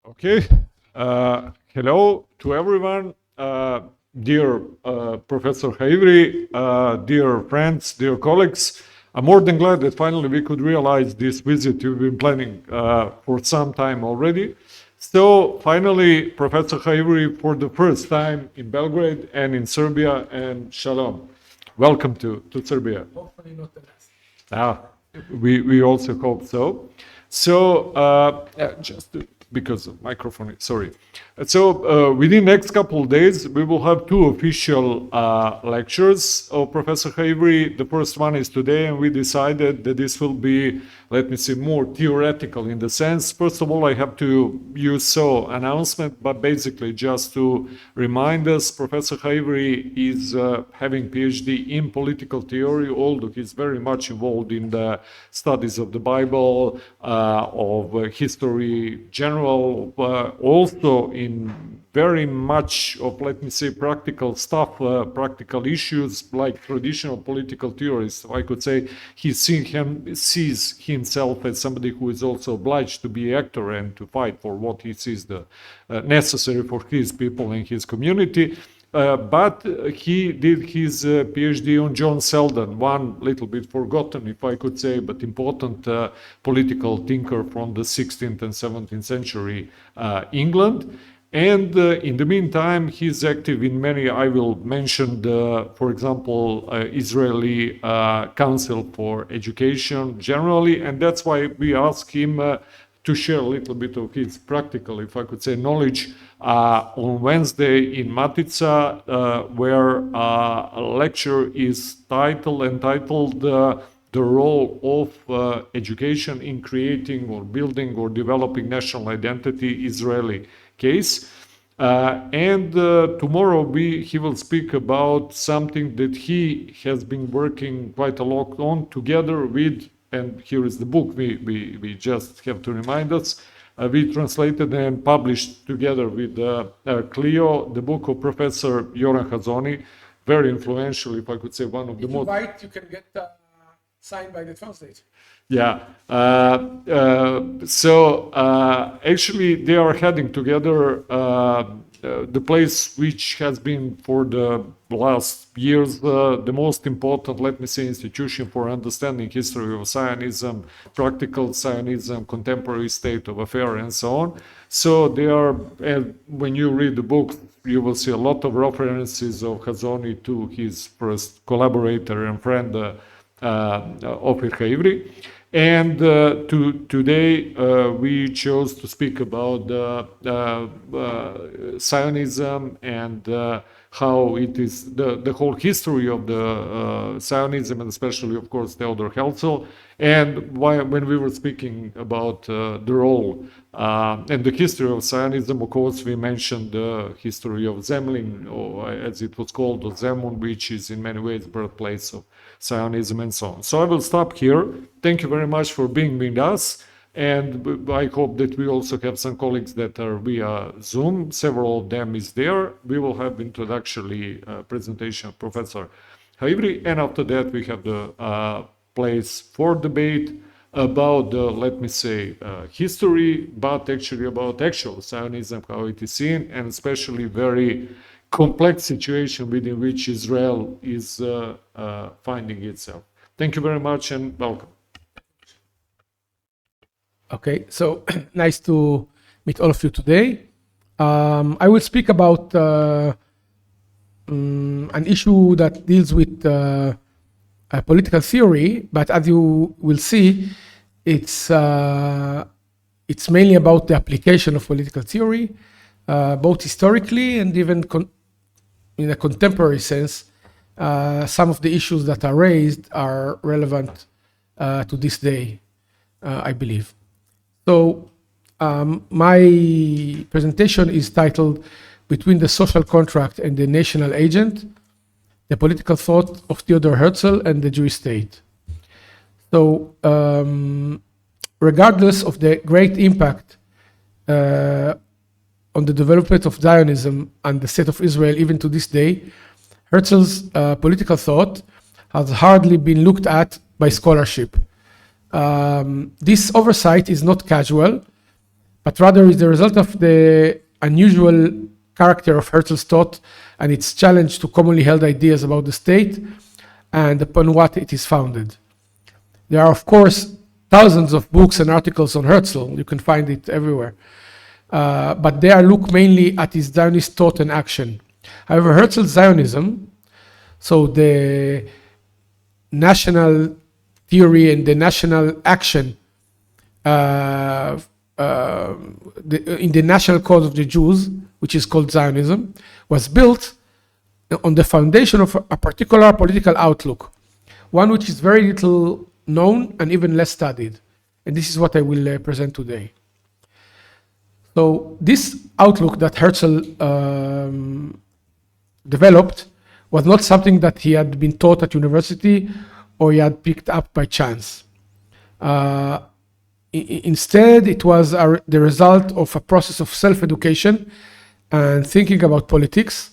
Okay. Hello to everyone. Dear Professor Haivri, dear friends, dear colleagues, I'm more than glad that finally we could realize this visit you've been planning for some time already. So finally, Professor Haivri for the first time in Belgrade and in Serbia, and shalom. Welcome to Serbia. Hopefully not the last. We also hope so. So just because of microphone, sorry. So within next couple of days, we will have two official lectures of Professor Haivri. The first one is today, and we decided that this will be, let me say, more theoretical in the sense. First of all, I have to use announcement, but basically just to remind us, Professor Haivri is having PhD in political theory, although he's very much involved in the studies of the Bible, of history general, also in very much of, let me say, practical stuff, practical issues like traditional political theorists. I could say he sees himself as somebody who is also obliged to be actor and to fight for what he sees the necessary for his people and his community. But he did his PhD on Џона Селдена, one little bit forgotten, if I could say, but important political thinker from the 16th and 17th century England. And in the meantime, he's active in many, I will mention, for example, Israeli Council for Education generally, and that's why we asked him to share a little bit of his practical, if I could say, knowledge on Wednesday in Matica, where a lecture is entitled The Role of Education in Creating or Building or Developing National Identity, Israeli Case. And tomorrow he will speak about something that he has been working quite a lot on together with, and here is the book we just have to remind us. We translated and published together with Clio the book of Professor Joran Hazony, very influential, if I could say, one of the most. You can get signed by the translator. Yeah. Actually, they are heading together the place which has been for the last years the most important, let me say, institution for understanding history of Zionism, practical Zionism, contemporary state of affairs, and so on. So they are, when you read the book, you will see a lot of references of Hazony to his first collaborator and friend, Ophir Haivri. And today we chose to speak about Zionism and how it is the whole history of the Zionism, and especially, of course, Theodor Herzl. And when we were speaking about the role and the history of Zionism, of course, we mentioned the history of Zemlin, or as it was called, or Zemun, which is in many ways birthplace of Zionism and so on. So I will stop here. Thank you very much for being with us. And I hope that we also have some colleagues that are via Zoom. Several of them is there. We will have introductory presentation of Professor Haivri. And after that, we have the place for debate about the, let me say, history, but actually about actual Zionism, how it is seen, and especially very complex situation within which Israel is finding itself. Thank you very much and welcome. Okay, so nice to meet all of you today. I will speak about an issue that deals with political theory, but as you will see, it's mainly about the application of political theory, both historically and even in a contemporary sense. Some of the issues that are raised are relevant to this day, I believe. So my presentation is titled Between the Social Contract and the National Agent, the Political Thought of Theodor Herzl and the Jewish State. So regardless of the great impact on the development of Zionism and the state of Israel even to this day, Herzl's political thought has hardly been looked at by scholarship. This oversight is not casual, but rather is the result of the unusual character of Herzl's thought and its challenge to commonly held ideas about the state and upon what it is founded. There are, of course, thousands of books and articles on Herzl. You can find it everywhere. But they are look mainly at his Zionist thought and action. However, Herzl's Zionism, so the national theory and the national action in the national cause of the Jews, which is called Zionism, was built on the foundation of a particular political outlook, one which is very little known and even less studied. And this is what I will present today. So this outlook that Herzl developed was not something that he had been taught at university or he had picked up by chance. Instead, it was the result of a process of self-education and thinking about politics.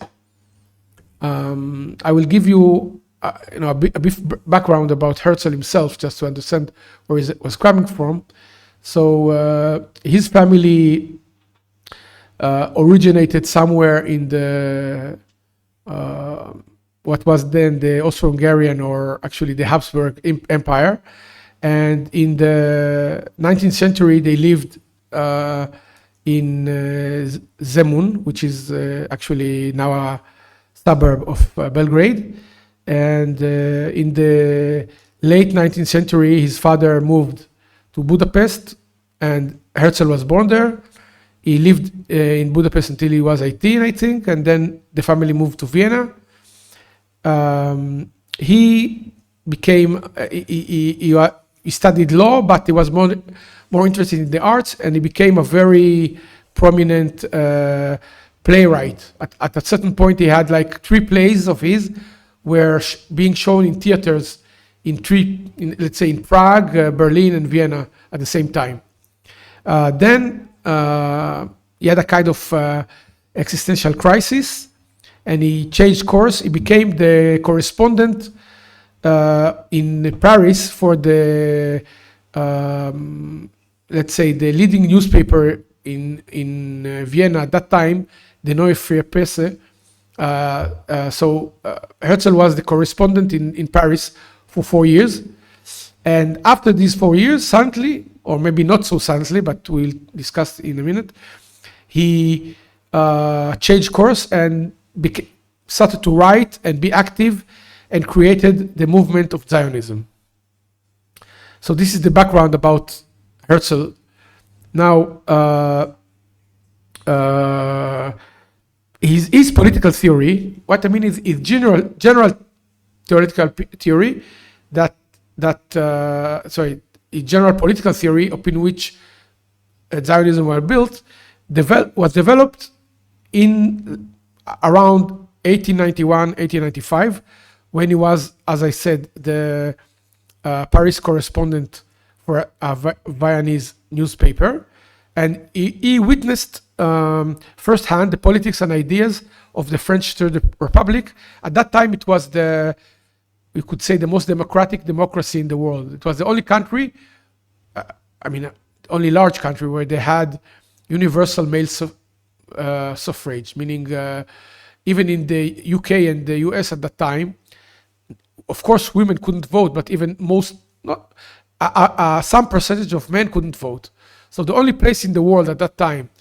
I will give you, a brief background about Herzl himself, just to understand where he was coming from. So his family originated somewhere in the what was then the Austro-Hungarian, or actually the Habsburg Empire. And in the 19th century, they lived in Zemun, which is actually now a suburb of Belgrade. And in the late 19th century, his father moved to Budapest, and Herzl was born there. He lived in Budapest until he was 18, I think, and then the family moved to Vienna. He became, he studied law, but he was more interested in the arts, and he became a very prominent playwright. At a certain point, he had like 3 plays of his were being shown in theaters let's say in Prague, Berlin, and Vienna at the same time. Then he had a kind of existential crisis, and he changed course. He became the correspondent in Paris for the, let's say, the leading newspaper in Vienna at that time, the Neue Freie Presse. So Herzl was the correspondent in Paris for 4 years. And after these 4 years, suddenly, or maybe not so suddenly, but we'll discuss in a minute, he changed course and started to write and be active and created the movement of Zionism. So this is the background about Herzl. Now, his political theory, what I mean is his general theoretical theory a general political theory upon which Zionism was built, was developed in around 1891, 1895, when he was, as I said, the Paris correspondent for a Viennese newspaper. And he witnessed firsthand the politics and ideas of the French Third Republic. At that time, it was we could say, the most democratic democracy in the world. It was the only country, only large country where they had universal male suffrage, meaning even in the UK and the US at that time, of course, women couldn't vote, but even some percentage of men couldn't vote. So the only place in the world at that time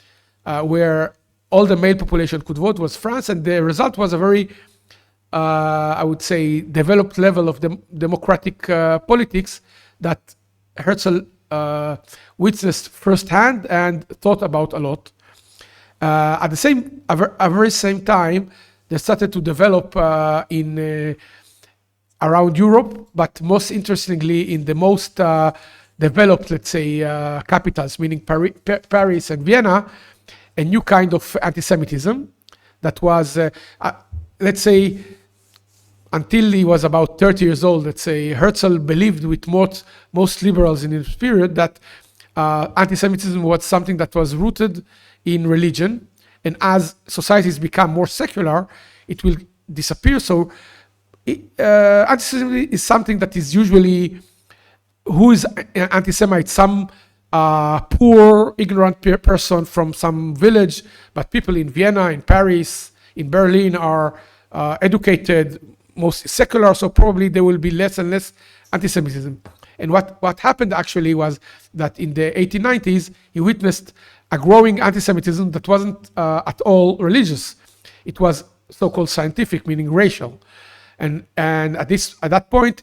where all the male population could vote was France, and the result was a very, I would say, developed level of democratic politics that Herzl witnessed firsthand and thought about a lot. At the very same time, they started to develop around Europe, but most interestingly in the most developed, let's say, capitals, meaning Paris and Vienna, a new kind of anti-Semitism that was, let's say, until he was about 30 years old, let's say, Herzl believed with most liberals in his period that anti-Semitism was something that was rooted in religion, and as societies become more secular, it will disappear. So anti-Semitism is something that is usually, who is anti-Semite? a poor, ignorant person from some village, but people in Vienna, in Paris, in Berlin are educated, mostly secular, so probably there will be less and less anti-Semitism. And what happened actually was that in the 1890s, he witnessed a growing anti-Semitism that wasn't at all religious. It was so-called scientific, meaning racial. And at that point,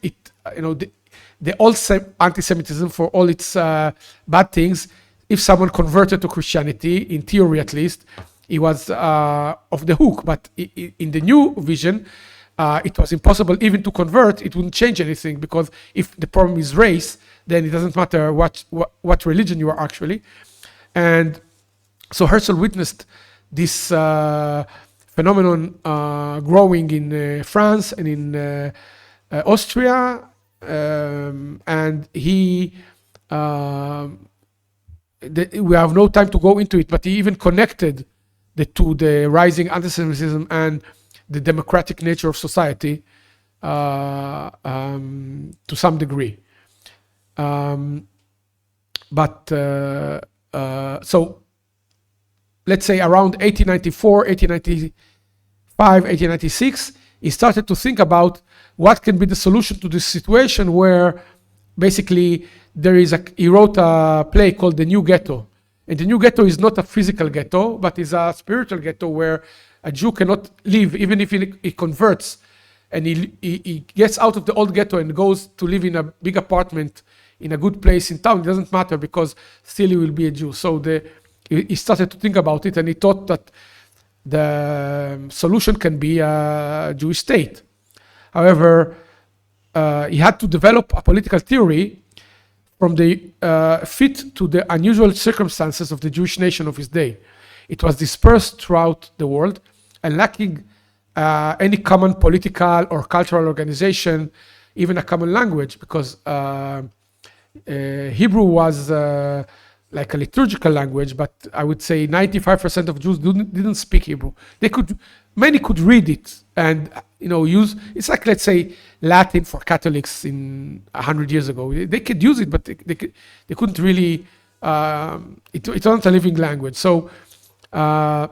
the old anti-Semitism, for all its bad things, if someone converted to Christianity, in theory at least, he was off the hook. But in the new vision, it was impossible even to convert. It wouldn't change anything, because if the problem is race, then it doesn't matter what religion you are actually. And so Herzl witnessed this phenomenon growing in France and in Austria, and we have no time to go into it, but he even connected the rising anti-Semitism and the democratic nature of society to some degree. So let's say around 1894, 1895, 1896, he started to think about what can be the solution to this situation where basically he wrote a play called The New Ghetto. And the new ghetto is not a physical ghetto, but is a spiritual ghetto where a Jew cannot live, even if he converts and he gets out of the old ghetto and goes to live in a big apartment in a good place in town. It doesn't matter, because still he will be a Jew. So he started to think about it, and he thought that the solution can be a Jewish state. However, he had to develop a political theory from the fit to the unusual circumstances of the Jewish nation of his day. It was dispersed throughout the world and lacking any common political or cultural organization, even a common language, because Hebrew was like a liturgical language, but I would say 95% of Jews didn't speak Hebrew. Many could read it and use. It's like, let's say, Latin for Catholics in 100 years ago. They could use it, but they couldn't really. It wasn't a living language. So the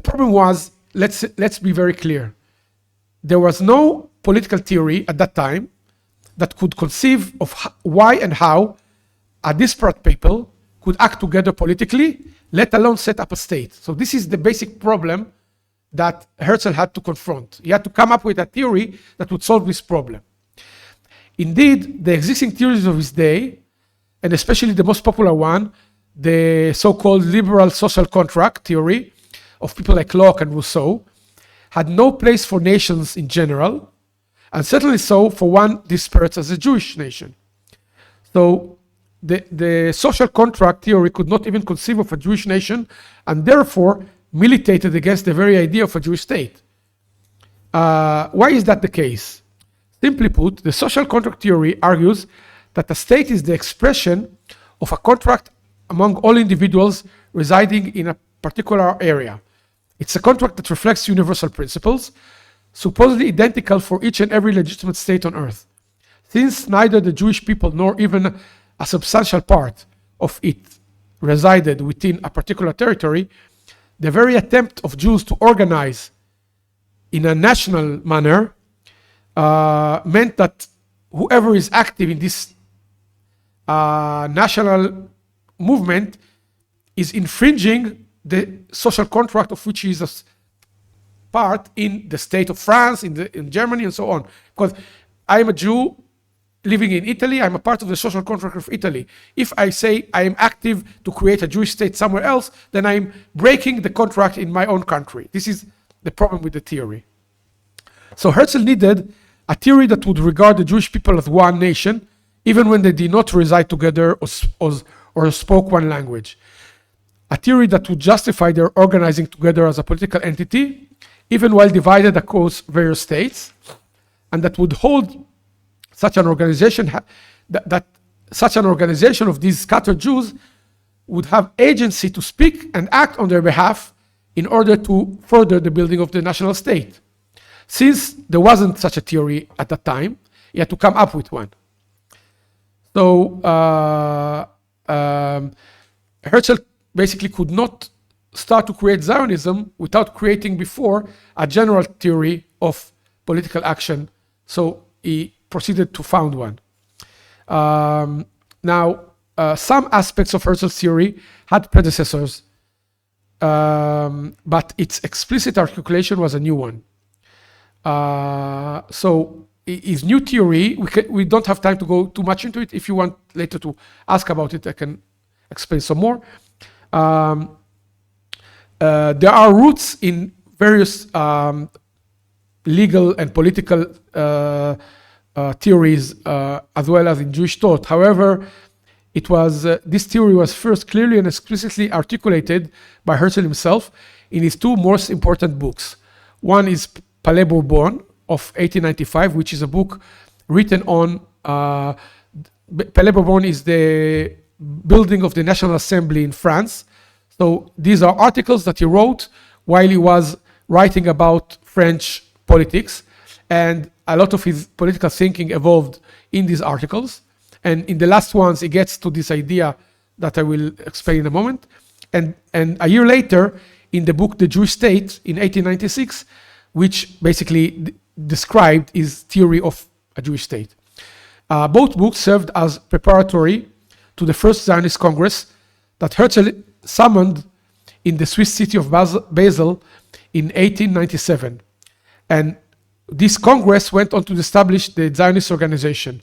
problem was, let's be very clear. There was no political theory at that time that could conceive of why and how a disparate people could act together politically, let alone set up a state. So this is the basic problem that Herzl had to confront. He had to come up with a theory that would solve this problem. Indeed, the existing theories of his day, and especially the most popular one, the so-called liberal social contract theory of people like Locke and Rousseau, had no place for nations in general, and certainly so for one disparate as a Jewish nation. So the social contract theory could not even conceive of a Jewish nation, and therefore militated against the very idea of a Jewish state. Why is that the case? Simply put, the social contract theory argues that a state is the expression of a contract among all individuals residing in a particular area. It's a contract that reflects universal principles, supposedly identical for each and every legitimate state on earth. Since neither the Jewish people nor even a substantial part of it resided within a particular territory, the very attempt of Jews to organize in a national manner meant that whoever is active in this national movement is infringing the social contract of which he is a part in the state of France, in Germany, and so on. Because I am a Jew living in Italy, I'm a part of the social contract of Italy. If I say I am active to create a Jewish state somewhere else, then I'm breaking the contract in my own country. This is the problem with the theory. So Herzl needed a theory that would regard the Jewish people as one nation, even when they did not reside together or spoke one language. A theory that would justify their organizing together as a political entity, even while divided across various states, and that would hold such an organization, that such an organization of these scattered Jews would have agency to speak and act on their behalf in order to further the building of the national state. Since there wasn't such a theory at that time, he had to come up with one. So Herzl basically could not start to create Zionism without creating before a general theory of political action. So he proceeded to found one. Now, some aspects of Herzl's theory had predecessors, but its explicit articulation was a new one. So his new theory, we don't have time to go too much into it. If you want later to ask about it, I can explain some more. There are roots in various legal and political theories, as well as in Jewish thought. However, this theory was first clearly and explicitly articulated by Herzl himself in his two most important books. One is Palais Bourbon of 1895, which is a book written on Palais Bourbon is the building of the National Assembly in France. So these are articles that he wrote while he was writing about French politics, and a lot of his political thinking evolved in these articles. And in the last ones, he gets to this idea that I will explain in a moment. And a year later, in the book The Jewish State in 1896, which basically described his theory of a Jewish state. Both books served as preparatory to the first Zionist Congress that Herzl summoned in the Swiss city of Basel in 1897. And this Congress went on to establish the Zionist organization.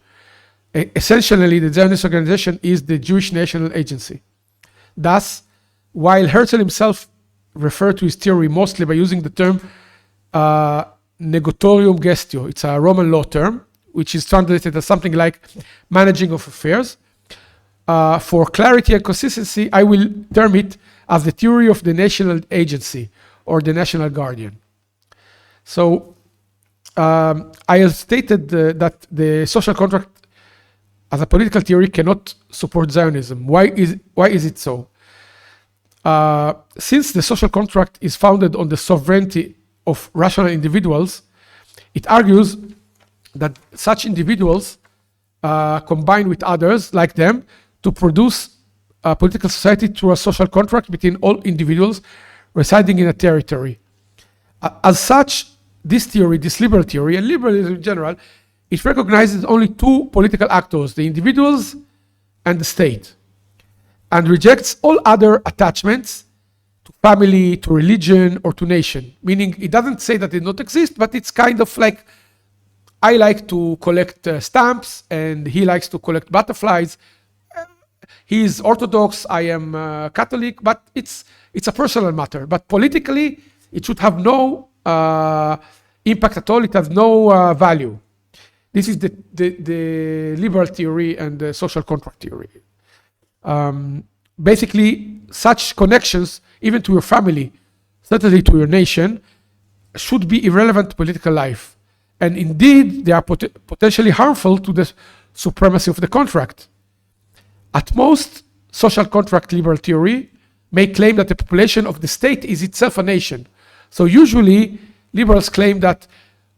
Essentially, the Zionist organization is the Jewish National Agency. Thus, while Herzl himself referred to his theory mostly by using the term negotorium gestio, it's a Roman law term, which is translated as something like managing of affairs. For clarity and consistency, I will term it as the theory of the national agency or the national guardian. So I have stated that the social contract as a political theory cannot support Zionism. Why is it so? Since the social contract is founded on the sovereignty of rational individuals, it argues that such individuals combine with others like them to produce a political society through a social contract between all individuals residing in a territory. As such, this theory, this liberal theory, and liberalism in general, it recognizes only two political actors, the individuals and the state, and rejects all other attachments to family, to religion, or to nation. Meaning, it doesn't say that they don't exist, but it's kind of like, I like to collect stamps, and he likes to collect butterflies. He is Orthodox, I am Catholic, but it's a personal matter. But politically, it should have no impact at all. It has no value. This is the liberal theory and the social contract theory. Basically, such connections, even to your family, certainly to your nation, should be irrelevant to political life. And indeed, they are potentially harmful to the supremacy of the contract. At most, social contract liberal theory may claim that the population of the state is itself a nation. So usually, liberals claim that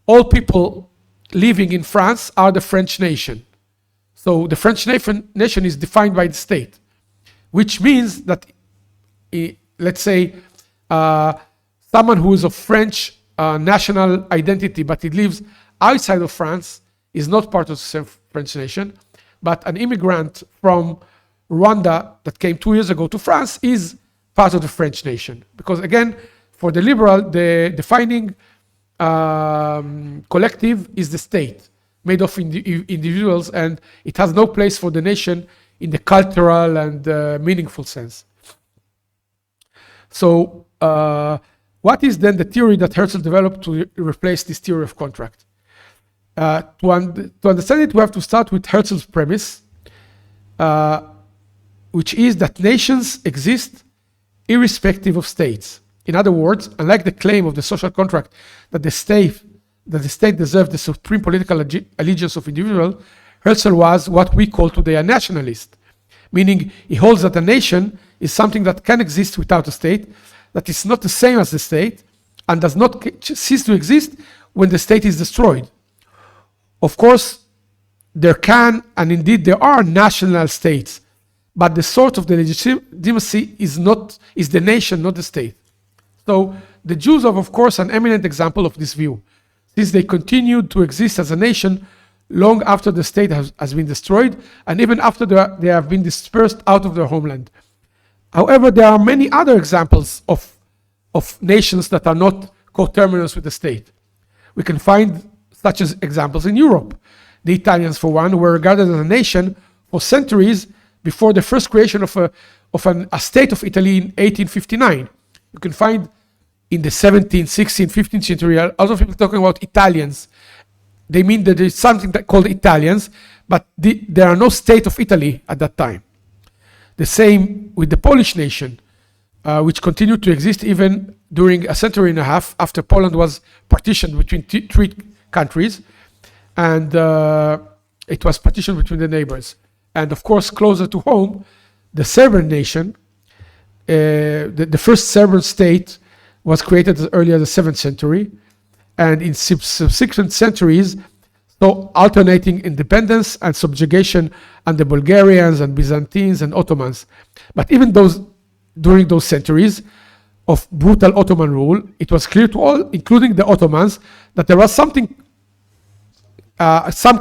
all people living in France are the French nation. So the French nation is defined by the state, which means that, let's say, someone who is of French national identity, but he lives outside of France, is not part of the same French nation, but an immigrant from Rwanda that came 2 years ago to France is part of the French nation. Because again, for the liberal, the defining collective is the state, made of individuals, and it has no place for the nation in the cultural and meaningful sense. So what is then the theory that Herzl developed to replace this theory of contract? To understand it, we have to start with Herzl's premise, which is that nations exist irrespective of states. In other words, unlike the claim of the social contract that the state deserves the supreme political allegiance of individual, Herzl was what we call today a nationalist, meaning he holds that a nation is something that can exist without a state, that is not the same as the state, and does not cease to exist when the state is destroyed. Of course, there can, and indeed there are, national states, but the source of the legitimacy is the nation, not the state. So the Jews are, of course, an eminent example of this view, since they continued to exist as a nation long after the state has been destroyed, and even after they have been dispersed out of their homeland. However, there are many other examples of nations that are not coterminous with the state. We can find such as examples in Europe. The Italians, for one, were regarded as a nation for centuries before the first creation of a state of Italy in 1859. You can find in the 17th, 16th, 15th century, a lot of people talking about Italians. They mean that there is something called Italians, but there are no state of Italy at that time. The same with the Polish nation, which continued to exist even during a century and a half after Poland was partitioned between three countries, and it was partitioned between the neighbors. And of course, closer to home, the Serbian nation, the first Serbian state was created as early as the 7th century, and in subsequent centuries, so alternating independence and subjugation under Bulgarians and Byzantines and Ottomans. But even during those centuries of brutal Ottoman rule, it was clear to all, including the Ottomans, that there was some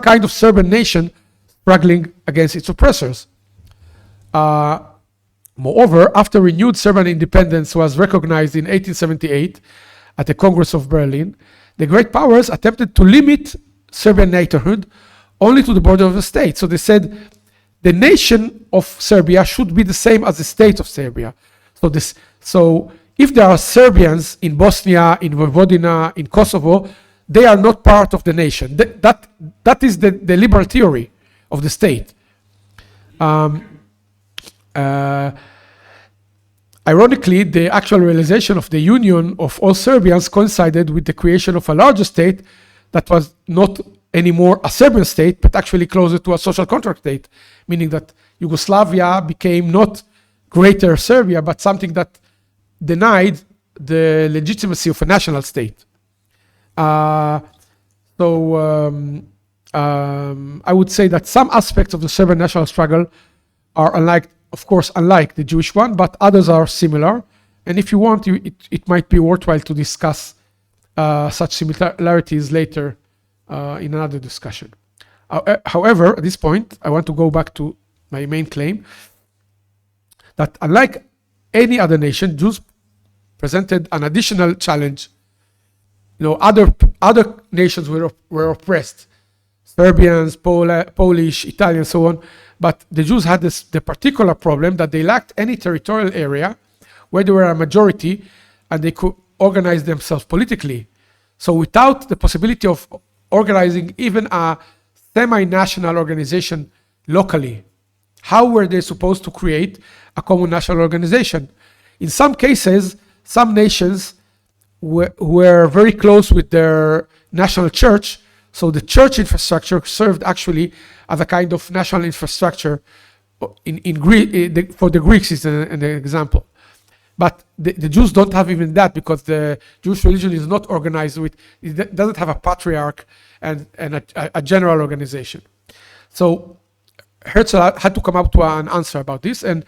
kind of Serbian nation struggling against its oppressors. Moreover, after renewed Serbian independence was recognized in 1878 at the Congress of Berlin, the great powers attempted to limit Serbian nationhood only to the border of the state. So they said the nation of Serbia should be the same as the state of Serbia. So if there are Serbians in Bosnia, in Vojvodina, in Kosovo, they are not part of the nation. That is the liberal theory of the state. Ironically, the actual realization of the union of all Serbians coincided with the creation of a larger state that was not anymore a Serbian state, but actually closer to a social contract state, meaning that Yugoslavia became not greater Serbia, but something that denied the legitimacy of a national state. I would say that some aspects of the Serbian national struggle are unlike the Jewish one, but others are similar. And if you want, it might be worthwhile to discuss such similarities later in another discussion. However, at this point, I want to go back to my main claim that unlike any other nation, Jews presented an additional challenge. Other nations were oppressed, Serbians, Polish, Italians, so on. But the Jews had the particular problem that they lacked any territorial area where they were a majority and they could organize themselves politically. So without the possibility of organizing even a semi-national organization locally, how were they supposed to create a common national organization? In some cases, some nations were very close with their national church, so the church infrastructure served actually as a kind of national infrastructure. In Greek, for the Greeks is an example. But the Jews don't have even that, because the Jewish religion is not organized it doesn't have a patriarch and a general organization. So Herzl had to come up to an answer about this. And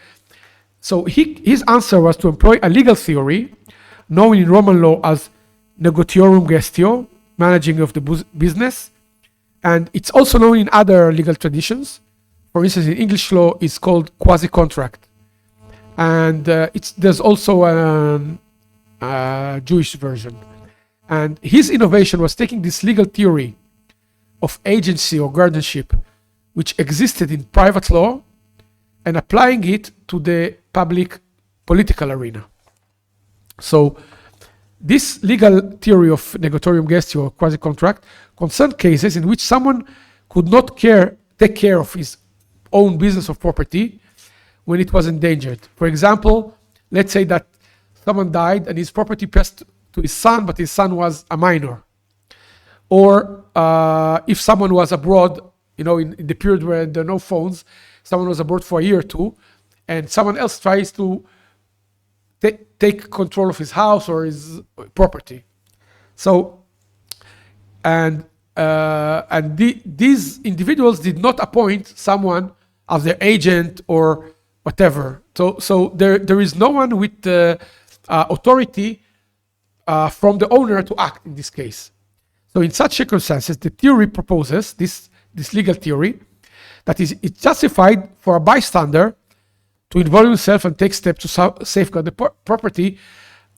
so his answer was to employ a legal theory known in Roman law as negotiorum gestio, managing of the business. And it's also known in other legal traditions. For instance, in English law, it's called quasi-contract. And there's also a Jewish version. And his innovation was taking this legal theory of agency or guardianship, which existed in private law, and applying it to the public political arena. So this legal theory of negotiatum gestio or quasi-contract concerned cases in which someone could not take care of his own business or property when it was endangered. For example, let's say that someone died and his property passed to his son, but his son was a minor. Or if someone was abroad, in the period where there are no phones, someone was abroad for a year or two, and someone else tries to take control of his house or his property. So, and these individuals did not appoint someone as their agent or whatever. So there is no one with authority from the owner to act in this case. So in such circumstances, the theory proposes, this legal theory, that it's justified for a bystander to involve himself and take steps to safeguard the property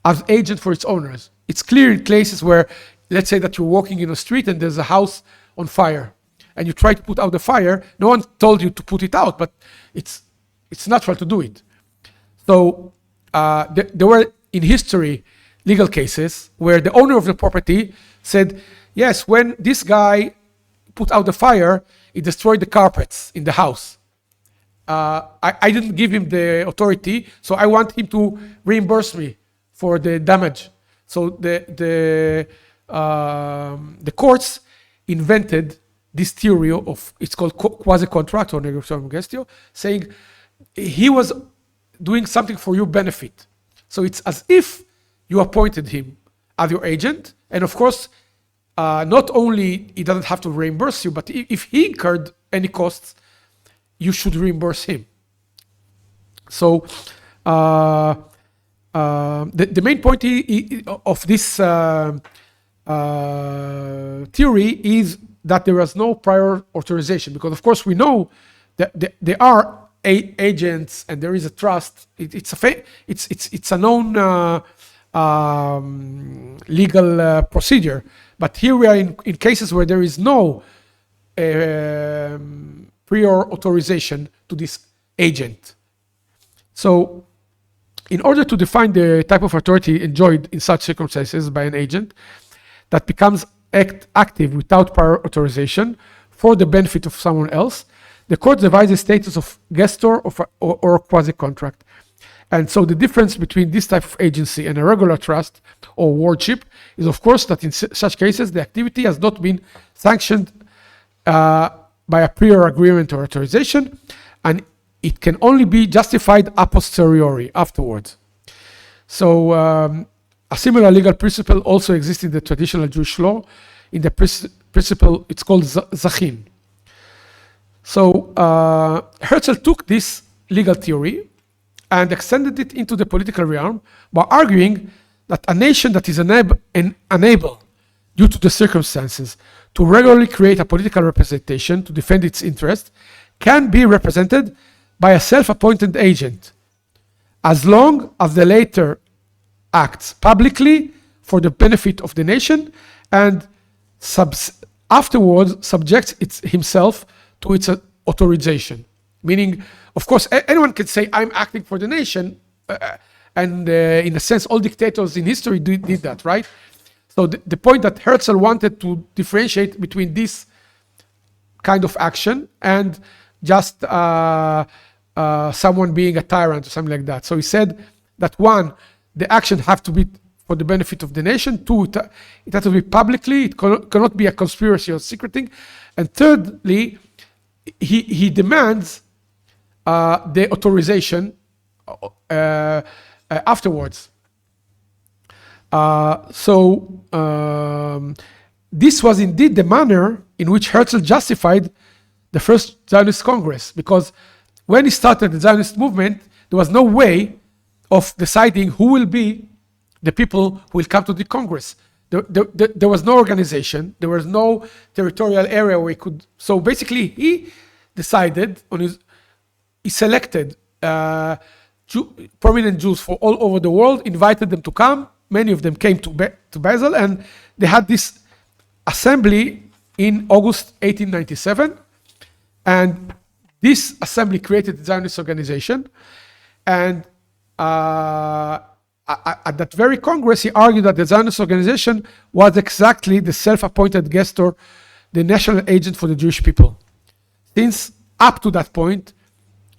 as agent for its owners. It's clear in cases where, let's say that you're walking in a street and there's a house on fire, and you try to put out the fire. No one told you to put it out, but it's natural to do it. So there were in history legal cases where the owner of the property said, yes, when this guy put out the fire, he destroyed the carpets in the house. I didn't give him the authority, so I want him to reimburse me for the damage. So the courts invented this theory of, it's called quasi-contract or negotiation gestio, saying he was doing something for your benefit. So it's as if you appointed him as your agent, and of course, not only he doesn't have to reimburse you, but if he incurred any costs, you should reimburse him. So the main point of this theory is that there was no prior authorization, because of course we know that there are agents and there is a trust. It's a known legal procedure. But here we are in cases where there is no prior authorization to this agent. So in order to define the type of authority enjoyed in such circumstances by an agent that becomes active without prior authorization for the benefit of someone else, the court divides the status of gestor or quasi-contract. And so the difference between this type of agency and a regular trust or wardship is, of course, that in such cases, the activity has not been sanctioned by a prior agreement or authorization, and it can only be justified a posteriori, afterwards. So a similar legal principle also exists in the traditional Jewish law. In the principle, it's called zachin. So Herzl took this legal theory and extended it into the political realm by arguing that a nation that is unable, due to the circumstances, to regularly create a political representation to defend its interests, can be represented by a self-appointed agent, as long as the latter acts publicly for the benefit of the nation and afterwards subjects himself to its authorization. Meaning, of course, anyone can say, I'm acting for the nation, and in a sense, all dictators in history did that, right? So the point that Herzl wanted to differentiate between this kind of action and just someone being a tyrant or something like that. So he said that one, the action have to be for the benefit of the nation. Two, it has to be publicly. It cannot be a conspiracy or secret thing. And thirdly, he demands the authorization afterwards. This was indeed the manner in which Herzl justified the first Zionist Congress, because when he started the Zionist movement, there was no way of deciding who will be the people who will come to the Congress. There was no organization, there was no territorial area where he could. So basically, he decided he selected prominent Jews from all over the world, invited them to come. Many of them came to Basel, and they had this assembly in August 1897. And this assembly created the Zionist organization. And at that very Congress, he argued that the Zionist organization was exactly the self-appointed gestor, the national agent for the Jewish people. Since up to that point,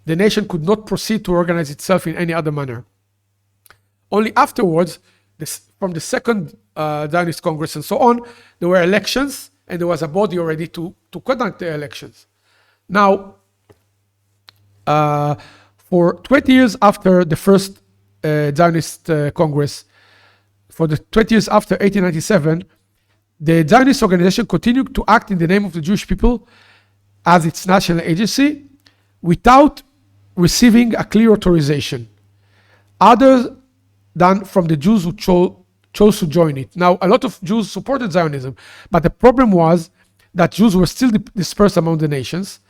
the nation could not proceed to organize itself in any other manner. Only afterwards, from the second Zionist Congress and so on, there were elections, and there was a body already to conduct the elections. Now, for 20 years after the first Zionist Congress, for the 20 years after 1897, the Zionist organization continued to act in the name of the Jewish people as its national agency without receiving a clear authorization, other than from the Jews who chose to join it. Now, a lot of Jews supported Zionism, but the problem was that Jews were still dispersed among the nations,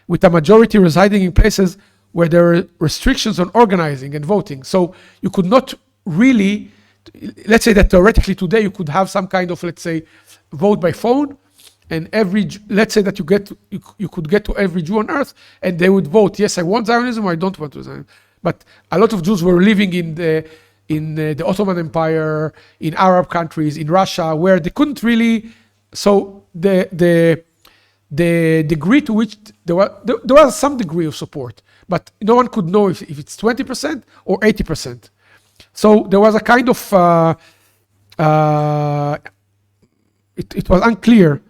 with a majority residing in places where there were restrictions on organizing and voting. So you could not really, let's say that theoretically today you could have some kind of, let's say, vote by phone, and let's say that you could get to every Jew on earth and they would vote, yes, I want Zionism or I don't want Zionism. But a lot of Jews were living in the Ottoman Empire, in Arab countries, in Russia, where they couldn't really, so the degree to which there was some degree of support, but no one could know if it's 20% or 80%. So there was a kind of, it was unclear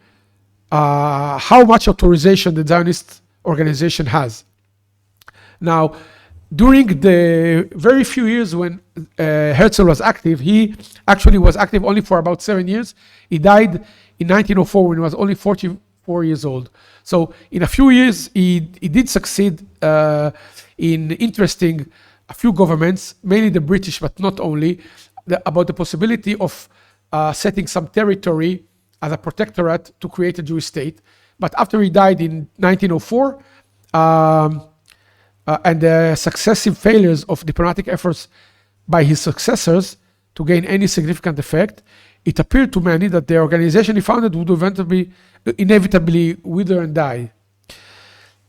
how much authorization the Zionist organization has. Now, during the very few years when Herzl was active, he actually was active only for about 7 years. He died in 1904 when he was only 44 years old. So in a few years, he did succeed in interesting a few governments, mainly the British, but not only, about the possibility of setting some territory as a protectorate to create a Jewish state. But after he died in 1904, and the successive failures of diplomatic efforts by his successors to gain any significant effect, it appeared to many that the organization he founded would inevitably wither and die.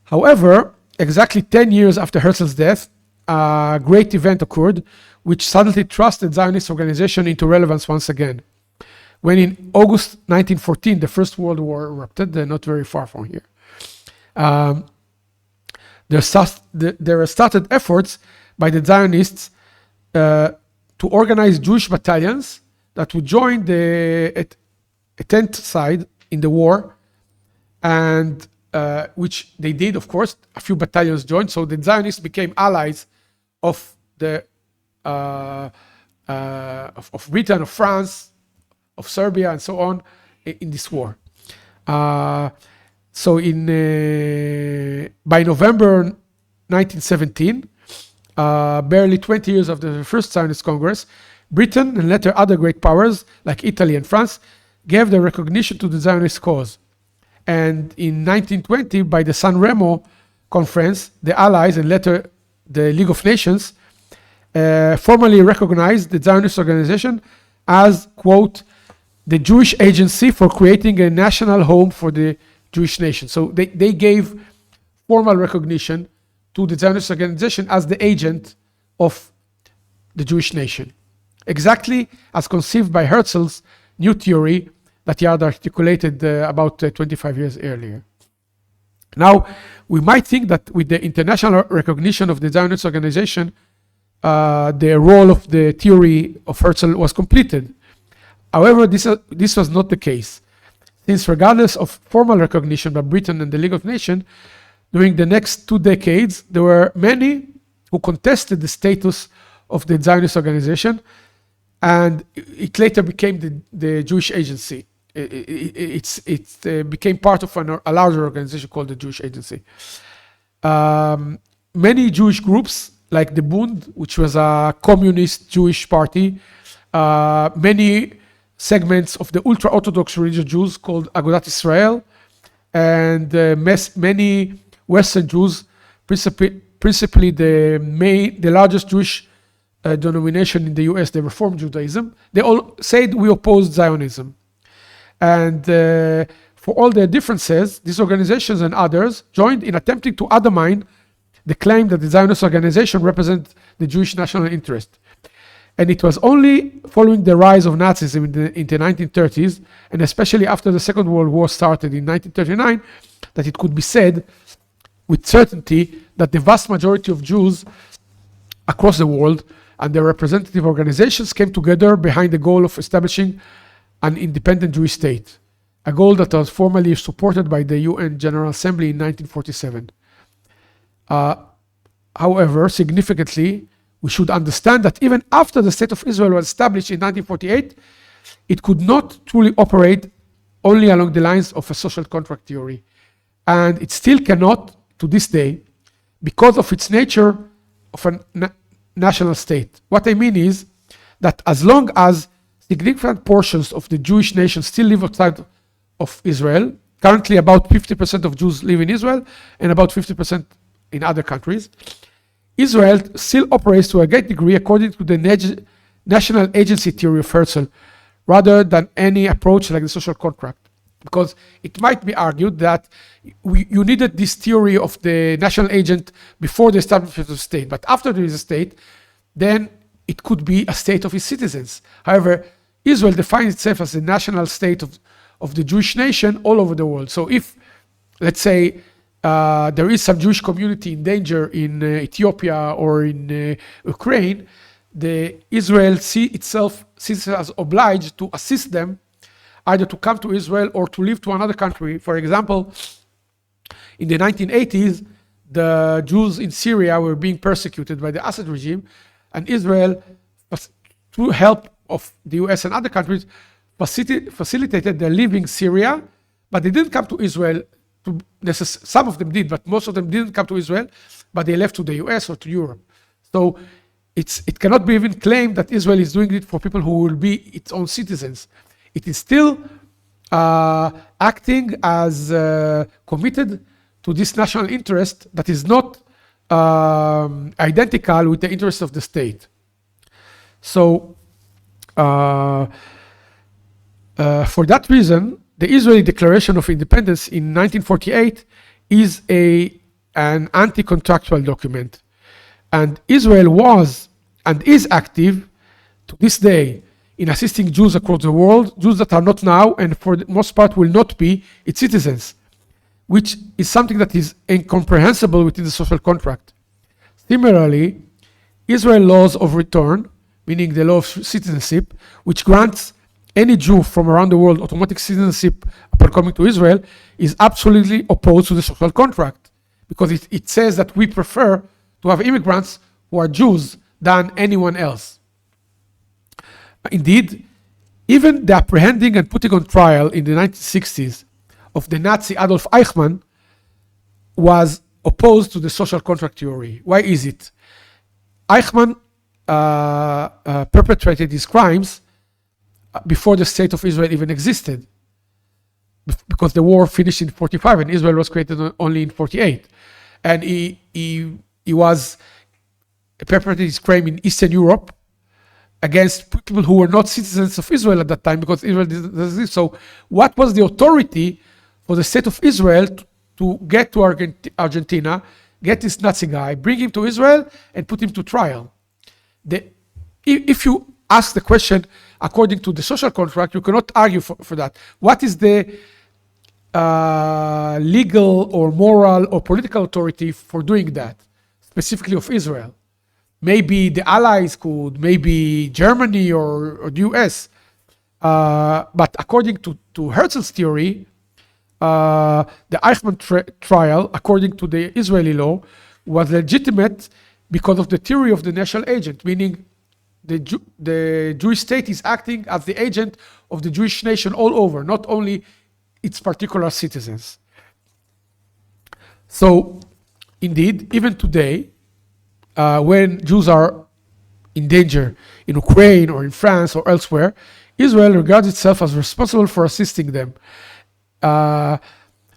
However, exactly 10 years after Herzl's death, a great event occurred which suddenly thrust the Zionist organization into relevance once again. When in August 1914, the First World War erupted, not very far from here, there were started efforts by the Zionists to organize Jewish battalions that would join the 10th side in the war, and which they did, of course. A few battalions joined, so the Zionists became allies of the of Britain, of France, of Serbia, and so on in this war. So by November 1917, barely 20 years after the first Zionist Congress, Britain and later other great powers like Italy and France gave their recognition to the Zionist cause. And in 1920, by the San Remo Conference, the Allies and later the League of Nations formally recognized the Zionist organization as, quote, the Jewish agency for creating a national home for the Jewish nation. So they gave formal recognition to the Zionist organization as the agent of the Jewish nation, exactly as conceived by Herzl's new theory that he had articulated about 25 years earlier. Now, we might think that with the international recognition of the Zionist organization, the role of the theory of Herzl was completed. However, this was not the case, since regardless of formal recognition by Britain and the League of Nations, during the next 2 decades, there were many who contested the status of the Zionist organization, and it later became the Jewish agency. It became part of a larger organization called the Jewish Agency. Many Jewish groups, like the Bund, which was a communist Jewish party, many segments of the ultra-Orthodox religious Jews called Agudat Israel, and many Western Jews, principally the largest Jewish denomination in the US, the Reform Judaism, they all said we oppose Zionism. And for all their differences, these organizations and others joined in attempting to undermine the claim that the Zionist organization represents the Jewish national interest. And it was only following the rise of Nazism in the 1930s, and especially after the Second World War started in 1939, that it could be said with certainty that the vast majority of Jews across the world and their representative organizations came together behind the goal of establishing an independent Jewish state, a goal that was formally supported by the UN General Assembly in 1947. However, significantly, we should understand that even after the State of Israel was established in 1948, it could not truly operate only along the lines of a social contract theory. And it still cannot, to this day, because of its nature of a national state. What I mean is that as long as significant portions of the Jewish nation still live outside of Israel, currently about 50% of Jews live in Israel and about 50% in other countries, Israel still operates to a great degree according to the national agency theory of Herzl, rather than any approach like the social contract. Because it might be argued that you needed this theory of the national agent before the establishment of the state. But after there is a state, then it could be a state of its citizens. However, Israel defines itself as a national state of the Jewish nation all over the world. So if, let's say, there is some Jewish community in danger in Ethiopia or in Ukraine, Israel sees itself as obliged to assist them, either to come to Israel or to live to another country. For example, in the 1980s, the Jews in Syria were being persecuted by the Assad regime, and Israel, through help of the US and other countries, facilitated their leaving Syria, but they didn't come to Israel. Some of them did, but most of them didn't come to Israel, but they left to the US or to Europe. So it cannot be even claimed that Israel is doing it for people who will be its own citizens. It is still acting as committed to this national interest that is not identical with the interests of the state. So for that reason, the Israeli Declaration of Independence in 1948 is an anti-contractual document. And Israel was and is active to this day in assisting Jews across the world, Jews that are not now and for the most part will not be its citizens, which is something that is incomprehensible within the social contract. Similarly, Israel laws of return, meaning the law of citizenship, which grants any Jew from around the world automatic citizenship upon coming to Israel, is absolutely opposed to the social contract, because it says that we prefer to have immigrants who are Jews than anyone else. Indeed, even the apprehending and putting on trial in the 1960s of the Nazi Adolf Eichmann was opposed to the social contract theory. Why is it? Eichmann perpetrated his crimes before the state of Israel even existed, because the war finished in 45 and Israel was created only in 48. And he was perpetrated his crime in Eastern Europe against people who were not citizens of Israel at that time, because Israel didn't exist. So what was the authority for the state of Israel to get to Argentina, get this Nazi guy, bring him to Israel, and put him to trial? If you ask the question according to the social contract, you cannot argue for that. What is the legal or moral or political authority for doing that, specifically of Israel? Maybe the Allies could, maybe Germany or the US. But according to Herzl's theory, the Eichmann trial, according to the Israeli law, was legitimate because of the theory of the national agent, meaning the Jewish state is acting as the agent of the Jewish nation all over, not only its particular citizens. So, indeed, even today, when Jews are in danger in Ukraine or in France or elsewhere, Israel regards itself as responsible for assisting them.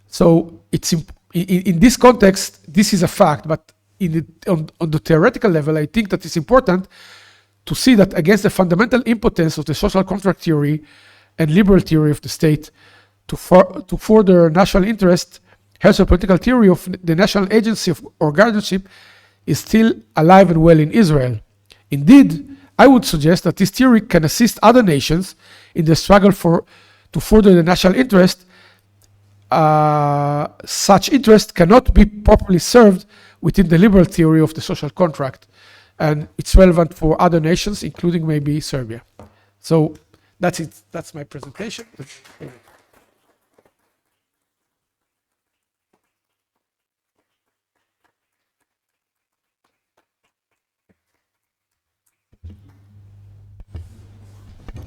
So it's in this context, this is a fact, but on the theoretical level, I think that it's important to see that against the fundamental impotence of the social contract theory and liberal theory of the state to further national interest, Herzl's political theory of the national agency or guardianship is still alive and well in Israel. Indeed, I would suggest that this theory can assist other nations in the struggle to further the national interest. Such interest cannot be properly served within the liberal theory of the social contract, and it's relevant for other nations, including maybe Serbia. So that's it. That's my presentation.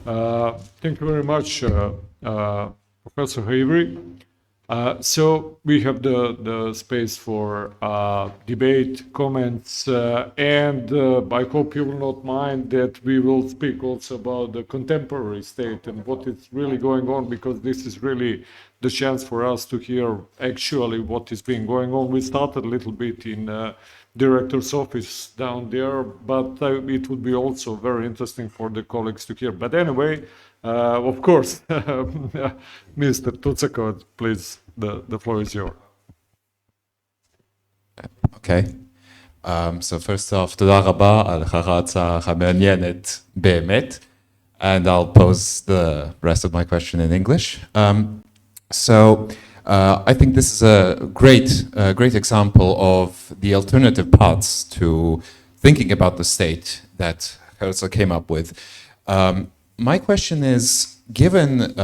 Thank you very much, Professor Haivry. So we have the space for debate, comments, and I hope you will not mind that we will speak also about the contemporary state and what is really going on, because this is really the chance for us to hear actually what is being going on. We started a little bit in director's office down there, but it would be also very interesting for the colleagues to hear. But anyway, of course, Mr. Tutsakov, please, the floor is yours. Okay. So first off, תודה רבה על ההרצאה המעניינת באמת, and I'll pose the rest of my question in English. So I think this is a great example of the alternative paths to thinking about the state that Herzl came up with. My question is, given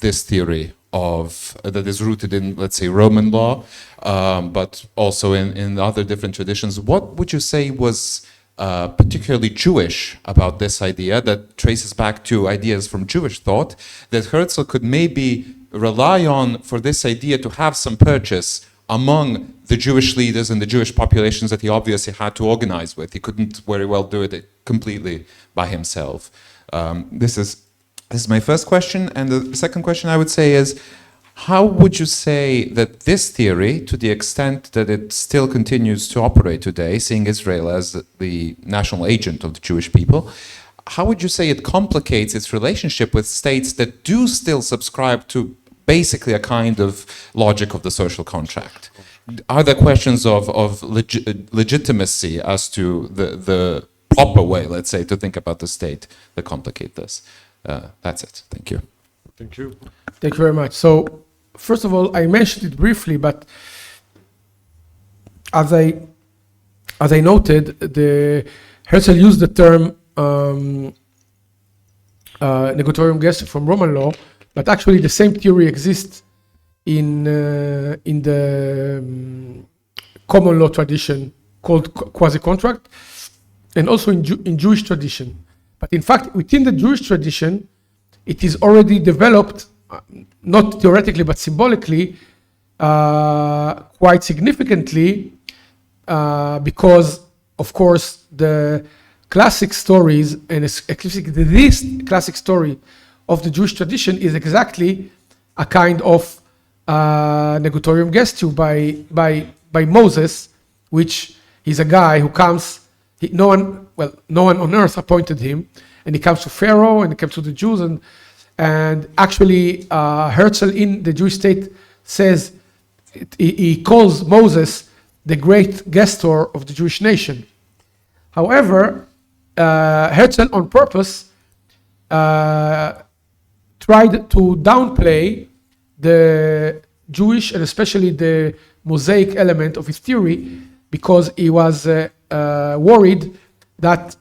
this theory that is rooted in, let's say, Roman law, but also in other different traditions, what would you say was particularly Jewish about this idea that traces back to ideas from Jewish thought that Herzl could maybe rely on for this idea to have some purchase among the Jewish leaders and the Jewish populations that he obviously had to organize with? He couldn't very well do it completely by himself. This is my first question. And the second question I would say is, how would you say that this theory, to the extent that it still continues to operate today, seeing Israel as the national agent of the Jewish people, how would you say it complicates its relationship with states that do still subscribe to basically a kind of logic of the social contract? Are there questions of legitimacy as to the proper way, let's say, to think about the state that complicate this? That's it. Thank you. Thank you. Thank you very much. So, first of all, I mentioned it briefly, but as I noted, Herzl used the term negotorium gesture from Roman law, but actually the same theory exists in the common law tradition called quasi-contract, and also in Jewish tradition. But in fact, within the Jewish tradition, it is already developed, not theoretically but symbolically, quite significantly, because, of course, the classic stories, and explicitly this classic story of the Jewish tradition, is exactly a kind of negotorium gesture by Moses, which is a guy who comes. No one on earth appointed him, and he comes to Pharaoh and he comes to the Jews, and actually Herzl in the Jewish state says he calls Moses the great gestor of the Jewish nation. However, Herzl on purpose tried to downplay the Jewish and especially the Mosaic element of his theory, because he was worried that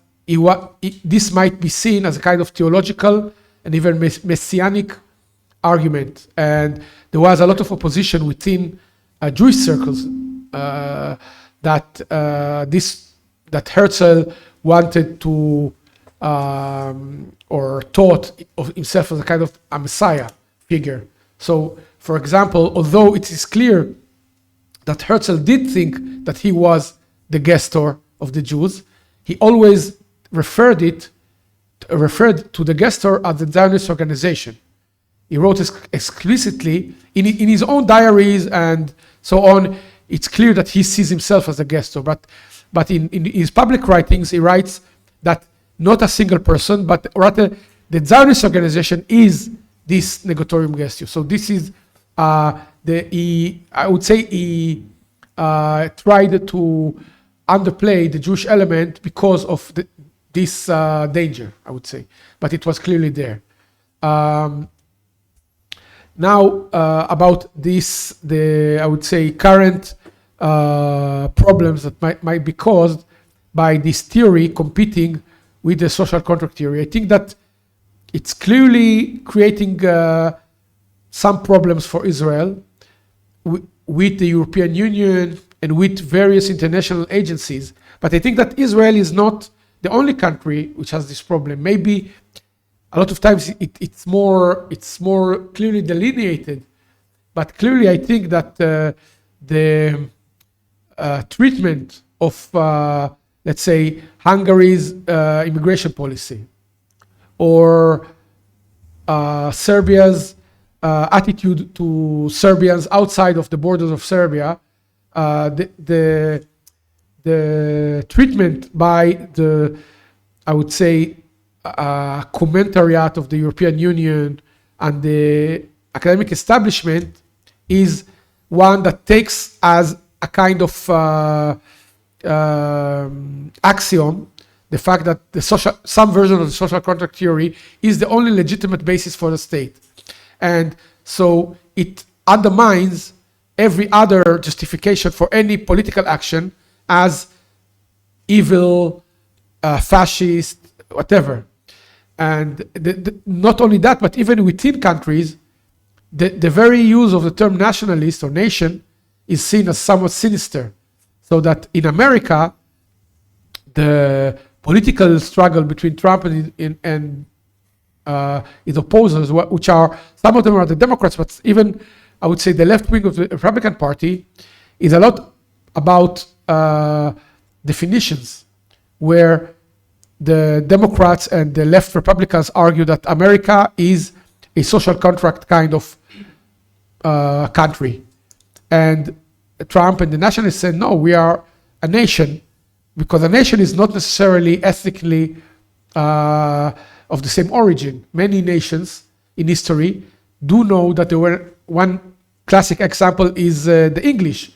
this might be seen as a kind of theological and even messianic argument. And there was a lot of opposition within Jewish circles that Herzl wanted to or thought of himself as a kind of a messiah figure. So, for example, although it is clear that Herzl did think that he was the gestor of the Jews, he always referred to the gestor as the Zionist organization. He wrote explicitly in his own diaries and so on. It's clear that he sees himself as a gestor, but in his public writings, he writes that not a single person, but rather the Zionist organization is this negotorium gesture. So this is I would say he tried to underplay the Jewish element because of this danger, I would say, but it was clearly there. Now about this, I would say current problems that might be caused by this theory competing with the social contract theory. I think that it's clearly creating some problems for Israel with the European Union and with various international agencies. But I think that Israel is not the only country which has this problem. Maybe a lot of times it's more clearly delineated. But clearly, I think that the treatment of, let's say, Hungary's immigration policy, or Serbia's attitude to Serbians outside of the borders of Serbia, the treatment by the, I would say, commentariat of the European Union and the academic establishment is one that takes as a kind of axiom the fact that some version of the social contract theory is the only legitimate basis for the state. And so it undermines every other justification for any political action as evil, fascist, whatever. And not only that, but even within countries, the very use of the term nationalist or nation is seen as somewhat sinister. So that in America, the political struggle between Trump and his opposers, which are, some of them are the Democrats, but even I would say the left wing of the Republican Party, is a lot about definitions, where the Democrats and the left Republicans argue that America is a social contract kind of country. And Trump and the nationalists said, no, we are a nation, because a nation is not necessarily ethnically of the same origin. Many nations in history do know that there were, one classic example is the English.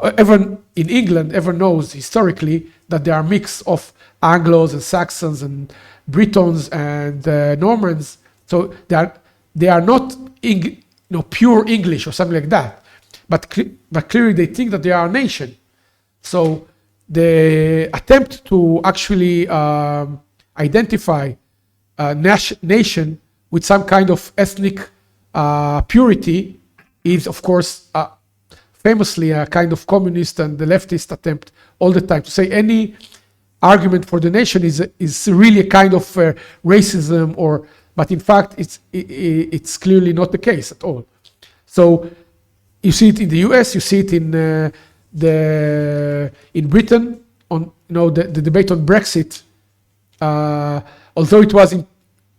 Everyone in England ever knows historically that there are a mix of Anglos and Saxons and Britons and Normans. So they are not pure English or something like that. But clearly they think that they are a nation. So the attempt to actually identify a nation with some kind of ethnic purity is, of course, famously a kind of communist and the leftist attempt all the time to say any argument for the nation is really a kind of racism, but in fact it's clearly not the case at all. So you see it in the US, you see it in Britain on the debate on Brexit, although it was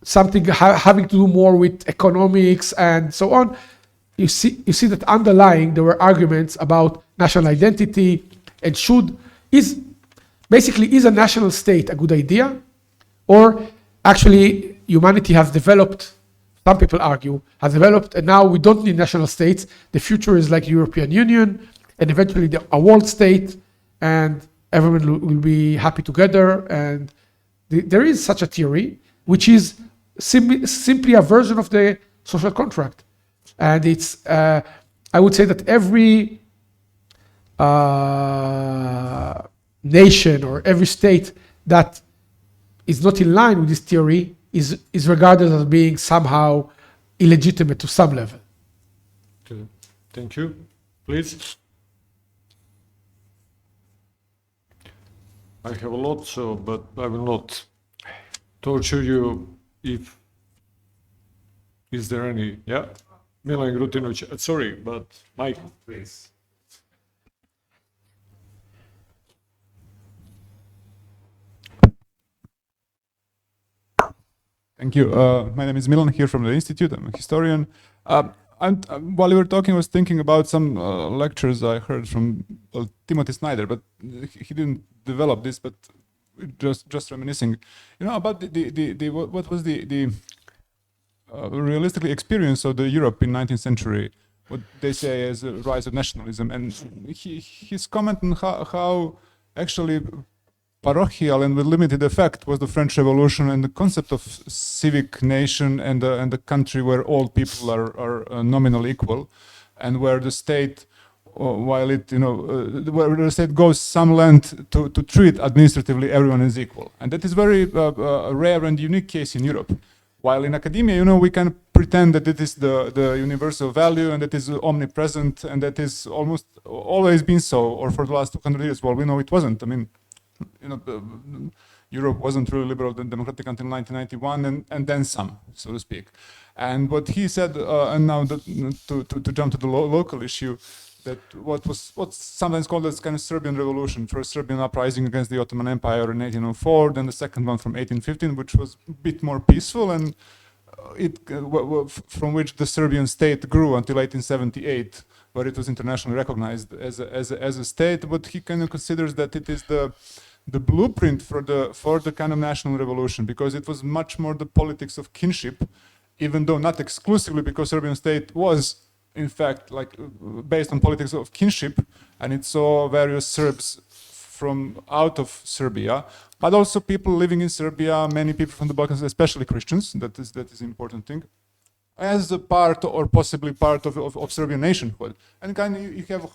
something having to do more with economics and so on. You see that underlying there were arguments about national identity and is a national state a good idea, or actually humanity has developed, some people argue, has developed, and now we don't need national states. The future is like European Union and eventually a world state, and everyone will be happy together. And there is such a theory, which is simply a version of the social contract. And it's, I would say that every nation or every state that is not in line with this theory is regarded as being somehow illegitimate to some level. Okay. Thank you. Please. I have a lot, but I will not torture you. Is there any? Yeah. Milan Grutinović, sorry, but Mike, please. Thank you. My name is Milan here from the Institute. I'm a historian. While you were talking, I was thinking about some lectures I heard from Timothy Snyder, but he didn't develop this, but just reminiscing, about what was the realistically experience of the Europe in 19th century, what they say as a rise of nationalism, and his comment on how actually parochial and with limited effect was the French Revolution and the concept of civic nation and the country where all people are nominally equal, and where the state, while it where the state goes some length to treat administratively everyone as equal, and that is very rare and unique case in Europe. While in academia, we can pretend that it is the universal value and that is omnipresent and that is almost always been so, or for the last 200 years. Well, we know it wasn't. I mean, Europe wasn't really liberal and democratic until 1991, and then some, so to speak. And what he said, and now to jump to the local issue, that what's sometimes called as kind of Serbian revolution, first Serbian uprising against the Ottoman Empire in 1804, then the second one from 1815, which was a bit more peaceful, and from which the Serbian state grew until 1878, where it was internationally recognized as a state. But he kind of considers that it is the blueprint for the kind of national revolution, because it was much more the politics of kinship, even though not exclusively, because Serbian state was in fact like based on politics of kinship, and it saw various Serbs from out of Serbia, but also people living in Serbia, many people from the Balkans, especially Christians, that is an important thing, as a part or possibly part of Serbian nationhood. And kind of you have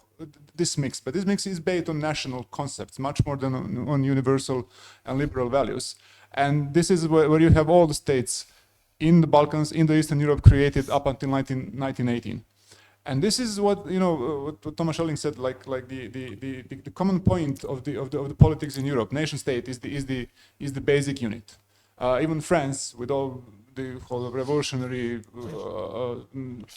this mix, but this mix is based on national concepts, much more than on universal and liberal values. And this is where you have all the states in the Balkans, in the Eastern Europe created up until 1918. And this is what what Thomas Schelling said, like the common point of the politics in Europe. Nation state is the basic unit. Even France, with all the whole revolutionary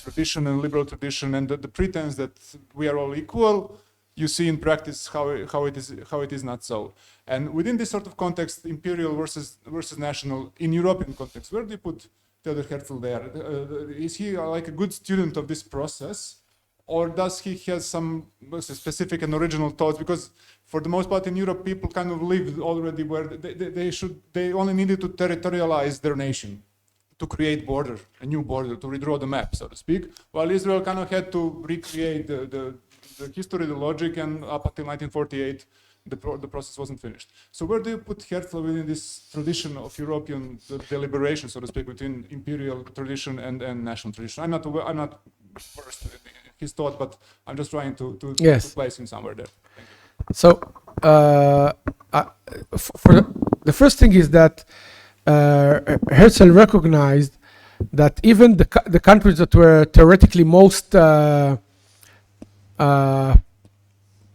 tradition and liberal tradition, and the pretense that we are all equal, you see in practice how it is not so. And within this sort of context, imperial versus national in European context, where do you put Theodor Herzl there? Is he like a good student of this process, or does he have some specific and original thoughts? Because for the most part in Europe, people kind of lived already where they only needed to territorialize their nation, to create a new border, to redraw the map, so to speak, while Israel kind of had to recreate the history, the logic, and up until 1948, the process wasn't finished. So where do you put Herzl within this tradition of European deliberation, so to speak, between imperial tradition and national tradition? I'm not versed in his thought, but I'm just trying to place him somewhere there. So for the first thing is that Herzl recognized that even the countries that were theoretically most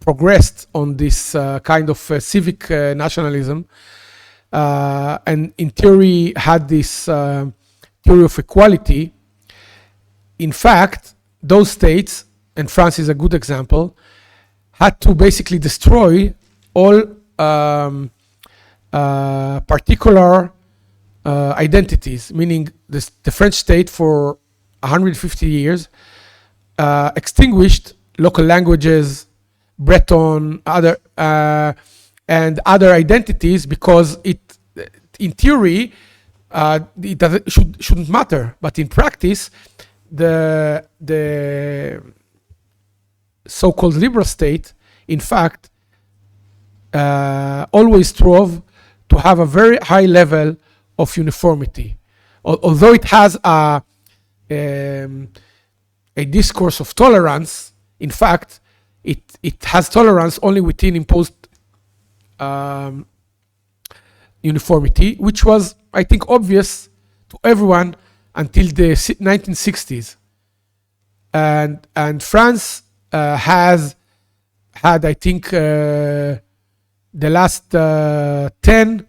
progressed on this kind of civic nationalism, and in theory had this theory of equality. In fact, those states, and France is a good example, had to basically destroy all particular identities, meaning the French state for 150 years extinguished local languages, Breton, and other identities, because in theory, it shouldn't matter, but in practice, the so-called liberal state, in fact, always strove to have a very high level of uniformity, although it has a discourse of tolerance. In fact, it has tolerance only within imposed uniformity, which was, I think, obvious to everyone until the 1960s. And France has had, I think, the last 10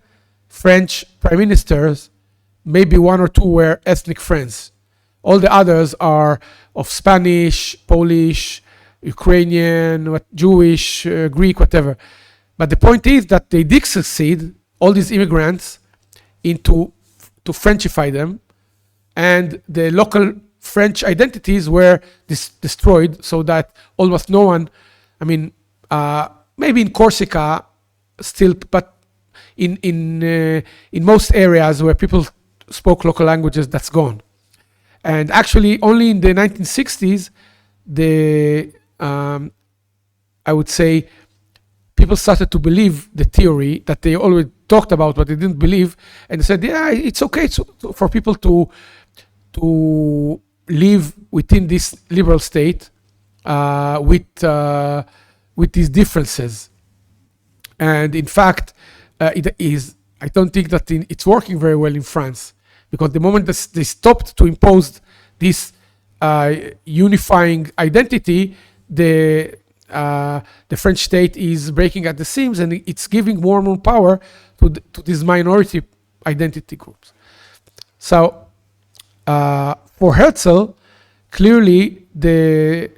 French prime ministers, maybe one or two were ethnic French. All the others are of Spanish, Polish, Ukrainian, Jewish, Greek, whatever. But the point is that they did succeed, all these immigrants, to Frenchify them, and the local French identities were destroyed, so that almost no one, I mean, maybe in Corsica still, but in most areas where people spoke local languages, that's gone. And actually, only in the 1960s, I would say, people started to believe the theory that they always talked about, but they didn't believe, and they said, yeah, it's okay for people to live within this liberal state with these differences. And in fact, it is. I don't think that it's working very well in France, because the moment that they stopped to impose this unifying identity, the French state is breaking at the seams, and it's giving more and more power to to these minority identity groups. So for Herzl, clearly the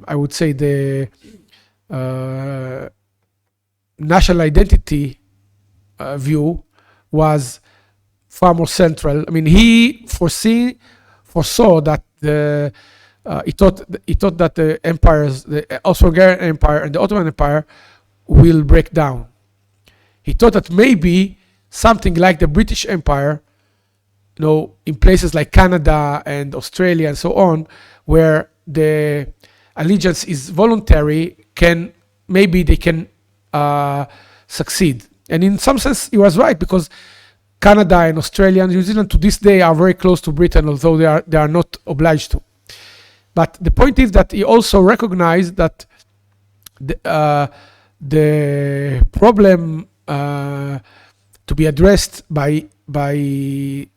I would say the national identity view was far more central. I mean, he foresaw that he thought that the empires, the Austro-Hungarian Empire and the Ottoman Empire, will break down. He thought that maybe something like the British Empire, in places like Canada and Australia and so on, where the allegiance is voluntary, maybe they can succeed. And in some sense, he was right, because Canada and Australia and New Zealand to this day are very close to Britain, although they are not obliged to. But the point is that he also recognized that the problem to be addressed by the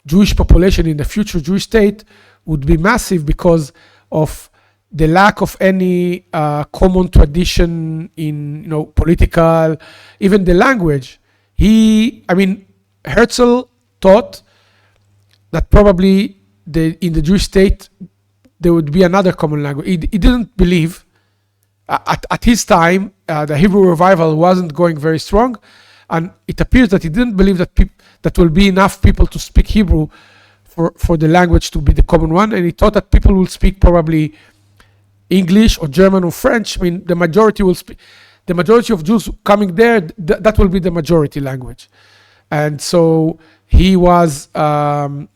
Jewish population in the future Jewish state would be massive because of the lack of any common tradition in political, even the language. Herzl thought that probably in the Jewish state there would be another common language. He didn't believe at his time the Hebrew revival wasn't going very strong, and it appears that he didn't believe that will be enough people to speak Hebrew for the language to be the common one, and he thought that people will speak probably English or German or French. The majority will speak. The majority of Jews coming there, that will be the majority language. And so he was, I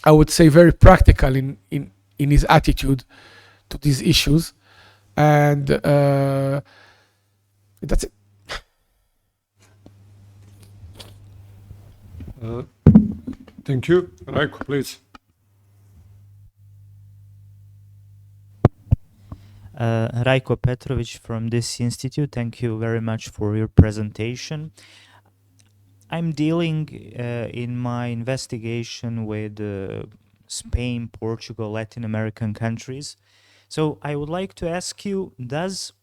would say, very practical in his attitude to these issues. And that's it. Thank you. Raiko, please. Raiko Petrovic from this institute. Thank you very much for your presentation. I'm dealing in my investigation with Spain, Portugal, Latin American countries. So I would like to ask you, does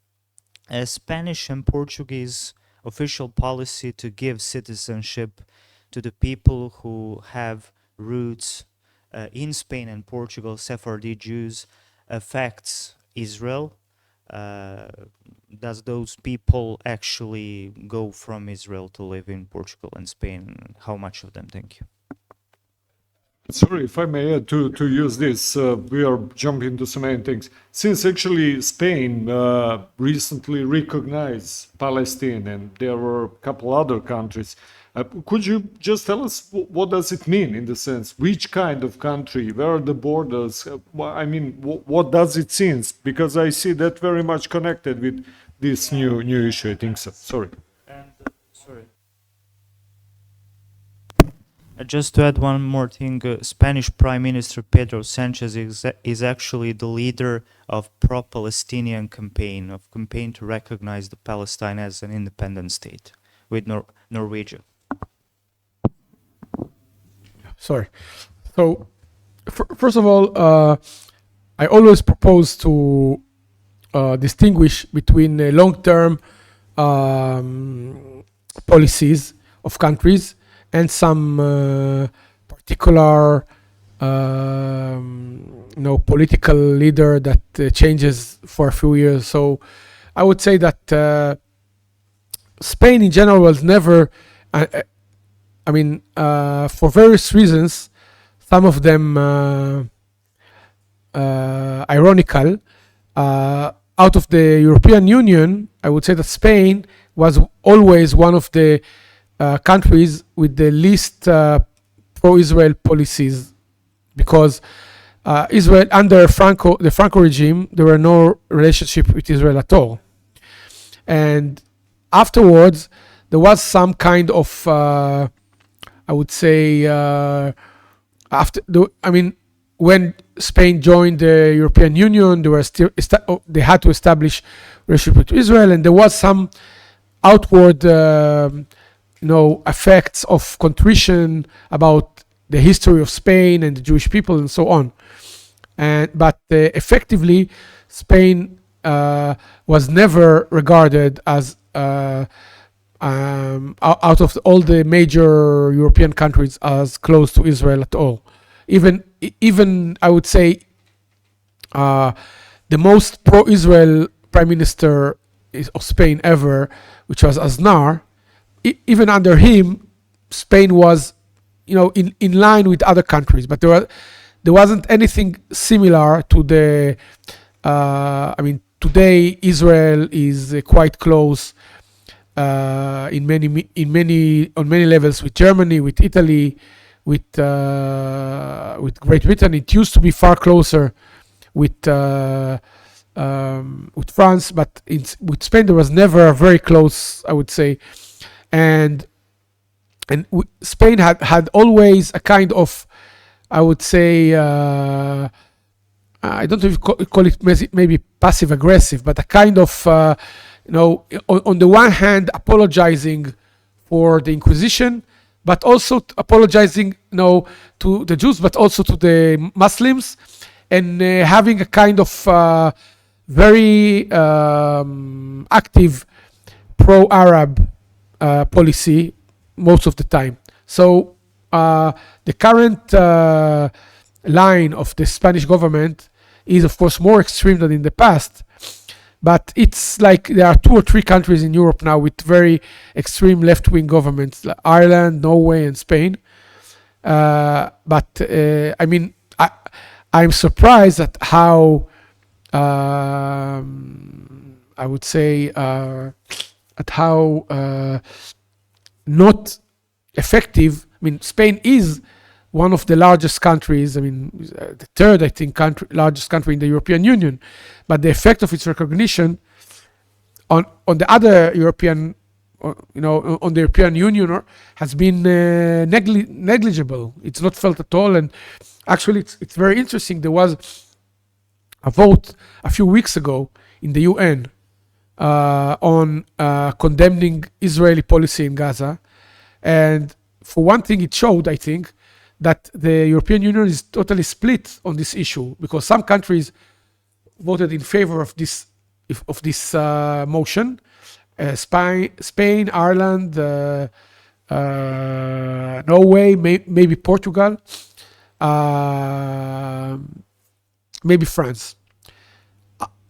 Spanish and Portuguese official policy to give citizenship to the people who have roots in Spain and Portugal, Sephardi Jews, affects Israel? Does those people actually go from Israel to live in Portugal and Spain? How much of them? Thank you. Sorry, if I may add to use this, we are jumping into so many things. Since actually Spain recently recognized Palestine, and there were a couple other countries, could you just tell us what does it mean in the sense, which kind of country, where are the borders? What does it mean? Because I see that very much connected with this new issue, I think so. Sorry. And sorry. Just to add one more thing, Spanish Prime Minister Pedro Sanchez is actually the leader of pro-Palestinian campaign to recognize the Palestine as an independent state with Norwegia. Sorry. So, first of all, I always propose to distinguish between long-term policies of countries and some particular, political leader that changes for a few years. So, I would say that Spain in general was never. For various reasons, some of them ironical, out of the European Union, I would say that Spain was always one of the countries with the least pro-Israel policies, because Israel, under the Franco regime, there were no relationship with Israel at all. And afterwards, there was some kind of I would say when Spain joined the European Union, they had to establish relationship with Israel, and there was some outward effects of contrition about the history of Spain and the Jewish people and so on. But effectively, Spain was never regarded as out of all the major European countries as close to Israel at all. Even I would say the most pro-Israel prime minister of Spain ever, which was Aznar, even under him, Spain was, in line with other countries, but there wasn't anything similar to the. Today Israel is quite close on many levels with Germany, with Italy, with Great Britain. It used to be far closer with France, but with Spain there was never very close, I would say, and Spain had always a kind of, I would say, I don't know if you call it maybe passive aggressive, but a kind of, on the one hand apologizing for the Inquisition, but also apologizing, to the Jews, but also to the Muslims, and having a kind of very active pro-Arab policy most of the time. So the current line of the Spanish government is of course more extreme than in the past, but it's like there are 2 or 3 countries in Europe now with very extreme left-wing governments, like Ireland, Norway, and Spain. But I'm surprised at how I would say at how not effective. Spain is one of the largest countries, the third, I think, largest country in the European Union, but the effect of its recognition on the other European, on the European Union has been negligible. It's not felt at all, and actually it's very interesting. There was a vote a few weeks ago in the UN on condemning Israeli policy in Gaza, and for one thing, it showed, I think, that the European Union is totally split on this issue, because some countries voted in favor of this motion, Spain, Ireland, Norway, maybe Portugal, maybe France.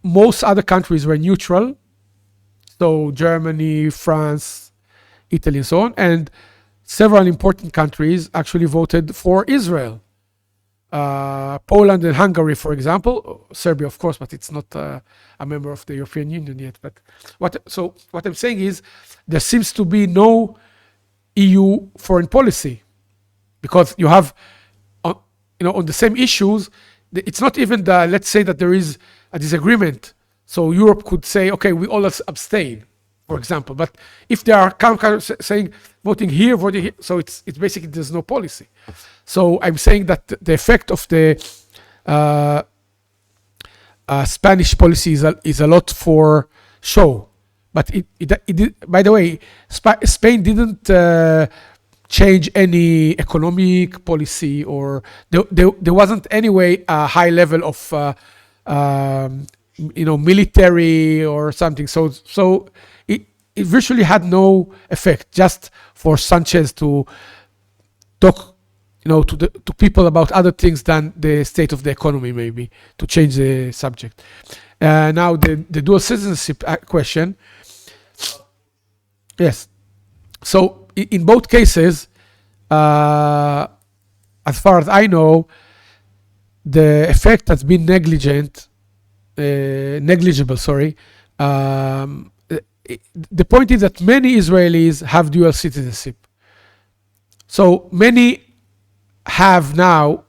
Most other countries were neutral, so Germany, France, Italy, and so on, and several important countries actually voted for Israel. Poland and Hungary, for example, Serbia, of course, but it's not a member of the European Union yet. But what I'm saying is there seems to be no EU foreign policy, because you have, on the same issues, it's not even let's say that there is a disagreement. So Europe could say, okay, we all abstain, for example. But if there are countries saying voting here, so it's basically there's no policy. So I'm saying that the effect of the Spanish policy is a lot for show. But by the way, Spain didn't change any economic policy, or there wasn't anyway a high level of military or something. So it virtually had no effect, just for Sanchez to talk, to people about other things than the state of the economy, maybe, to change the subject. Now the dual citizenship question. Yes. So in both cases, as far as I know, the effect has been negligible. The point is that many Israelis have dual citizenship. So many have now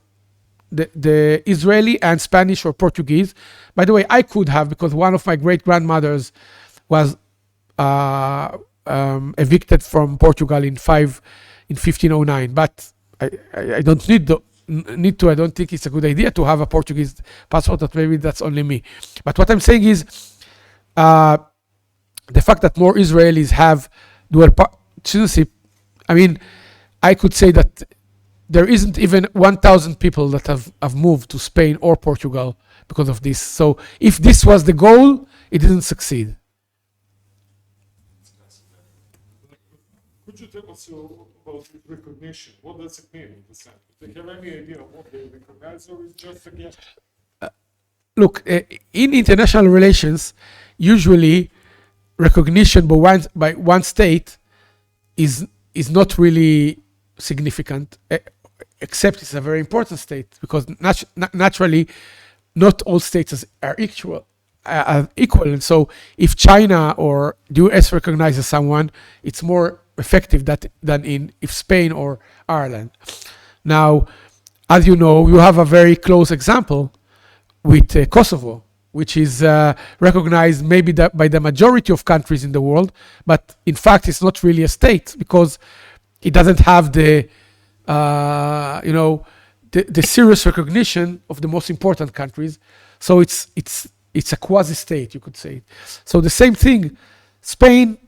the Israeli and Spanish or Portuguese. By the way, I could have, because one of my great grandmothers was evicted from Portugal in 1509. But I don't need to. I don't think it's a good idea to have a Portuguese passport. That maybe that's only me. But what I'm saying is, the fact that more Israelis have dual citizenship. I could say that there isn't even 1,000 people that have moved to Spain or Portugal because of this. So if this was the goal, it didn't succeed. Could you tell us about recognition? What does it mean in the sense? Do you have any idea of what they recognize, or is just again? Look, in international relations, usually recognition by one state is not really significant, except it's a very important state, because naturally not all states are equal. And so if China or the US recognizes someone, it's more effective than if Spain or Ireland. Now, as you know, you have a very close example with Kosovo, which is recognized maybe by the majority of countries in the world, but in fact it's not really a state because it doesn't have the serious recognition of the most important countries. So it's a quasi-state, you could say. So the same thing, Spain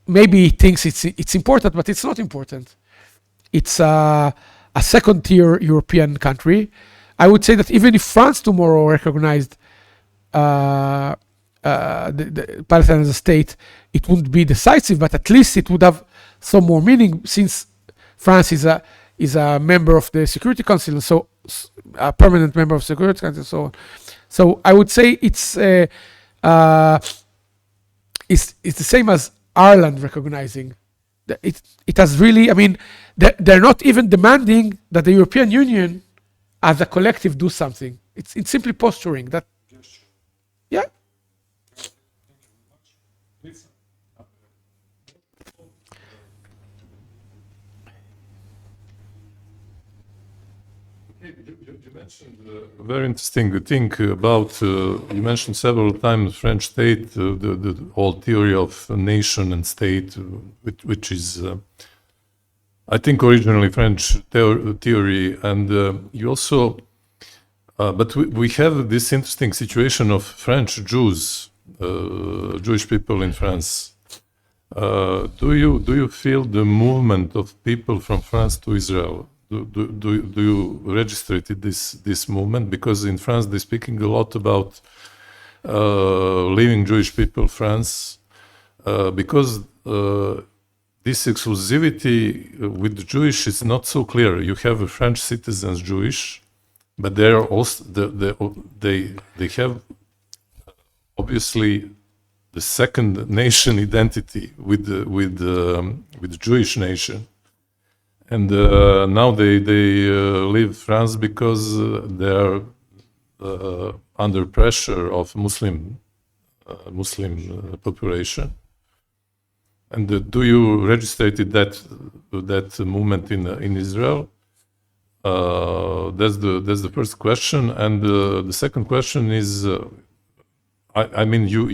maybe thinks it's important, but it's not important. It's a second-tier European country. I would say that even if France tomorrow recognized the Palestine as a state, it wouldn't be decisive, but at least it would have some more meaning, since France is a member of the Security Council, so a permanent member of the Security Council, and so on. So I would say it's the same as Ireland recognizing. It has really, I mean, they're not even demanding that the European Union as a collective do something. It's simply posturing that. Yeah. You mentioned a very interesting thing about, you mentioned several times French state, the whole theory of nation and state, which is, I think, originally French theory. And you also, but we have this interesting situation of French Jews, Jewish people in France. Do you feel the movement of people from France to Israel? Do you register this movement? Because in France they're speaking a lot about leaving Jewish people France, because this exclusivity with the Jewish is not so clear. You have French citizens Jewish, but they are also they have obviously the second nation identity with the Jewish nation. And now they leave France because they are under pressure of Muslim population. And do you register that movement in Israel? That's the first question. And the second question is, I mean, you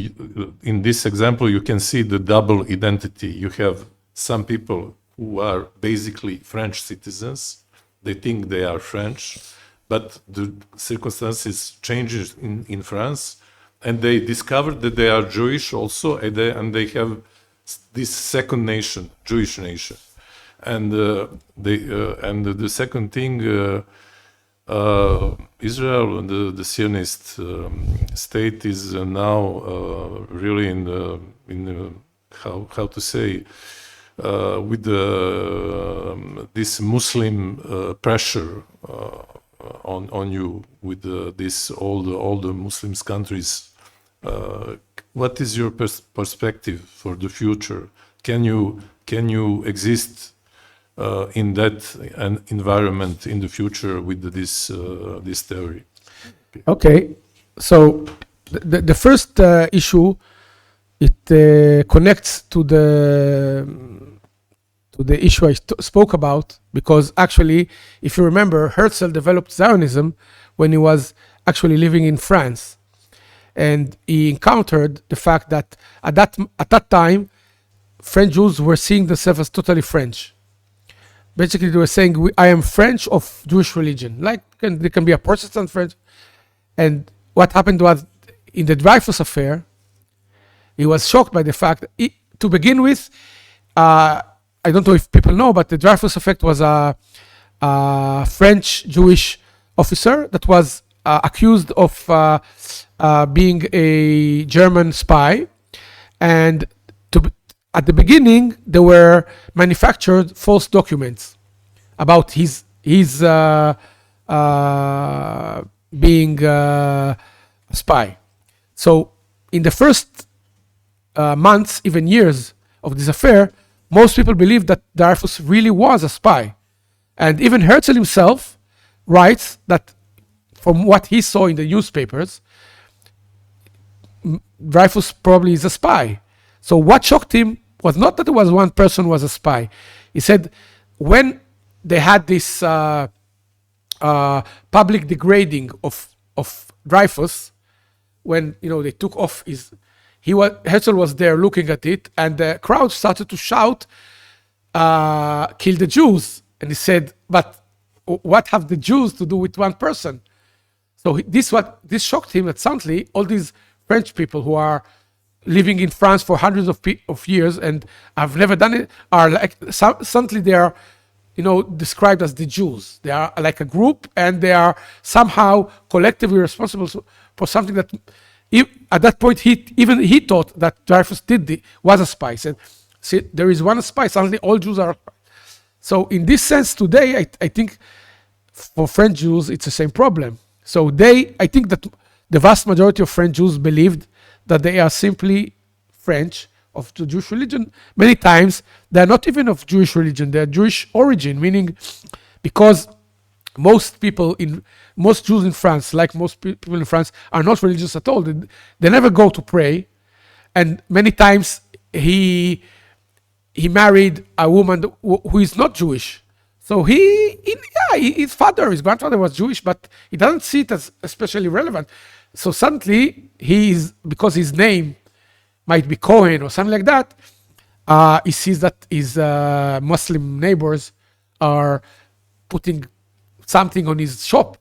in this example you can see the double identity. You have some people who are basically French citizens. They think they are French, but the circumstances change in France, and they discover that they are Jewish also, and they have this second nation, Jewish nation. And the second thing, Israel, the Zionist state, is now really in how to say, with this Muslim pressure on you, with this all the Muslim countries. What is your perspective for the future? Can you exist in that environment in the future with this theory? Okay, so the first issue, it connects to the issue I spoke about, because actually, if you remember, Herzl developed Zionism when he was actually living in France, and he encountered the fact that at that time, French Jews were seeing themselves as totally French. Basically, they were saying, I am French of Jewish religion. Like, they can be a Protestant French. And what happened was, in the Dreyfus affair, he was shocked by the fact that, to begin with, I don't know if people know, but the Dreyfus effect was a French Jewish officer that was accused of being a German spy, and at the beginning there were manufactured false documents about his being a spy. So in the first months, even years of this affair, most people believed that Dreyfus really was a spy. And even Herzl himself writes that from what he saw in the newspapers, Dreyfus probably is a spy. So what shocked him was not that it was one person who was a spy. He said when they had this public degrading of Dreyfus, when they took off Herzl was there looking at it, and the crowd started to shout, "Kill the Jews!" And he said, "But what have the Jews to do with one person?" So this shocked him, that suddenly all these French people who are living in France for hundreds of years and have never done it are like suddenly they are described as the Jews. They are like a group, and they are somehow collectively responsible for something that at that point he thought that Dreyfus was a spy. He said, "See, there is one spy, suddenly all Jews are." So in this sense today, I think for French Jews it's the same problem. So I think that the vast majority of French Jews believed that they are simply French of the Jewish religion. Many times they are not even of Jewish religion, they are Jewish origin, meaning because most Jews in France, like most people in France, are not religious at all. They never go to pray, and many times he married a woman who is not Jewish. So his grandfather was Jewish, but he doesn't see it as especially relevant. So suddenly because his name might be Cohen or something like that, he sees that his Muslim neighbors are putting something on his shop,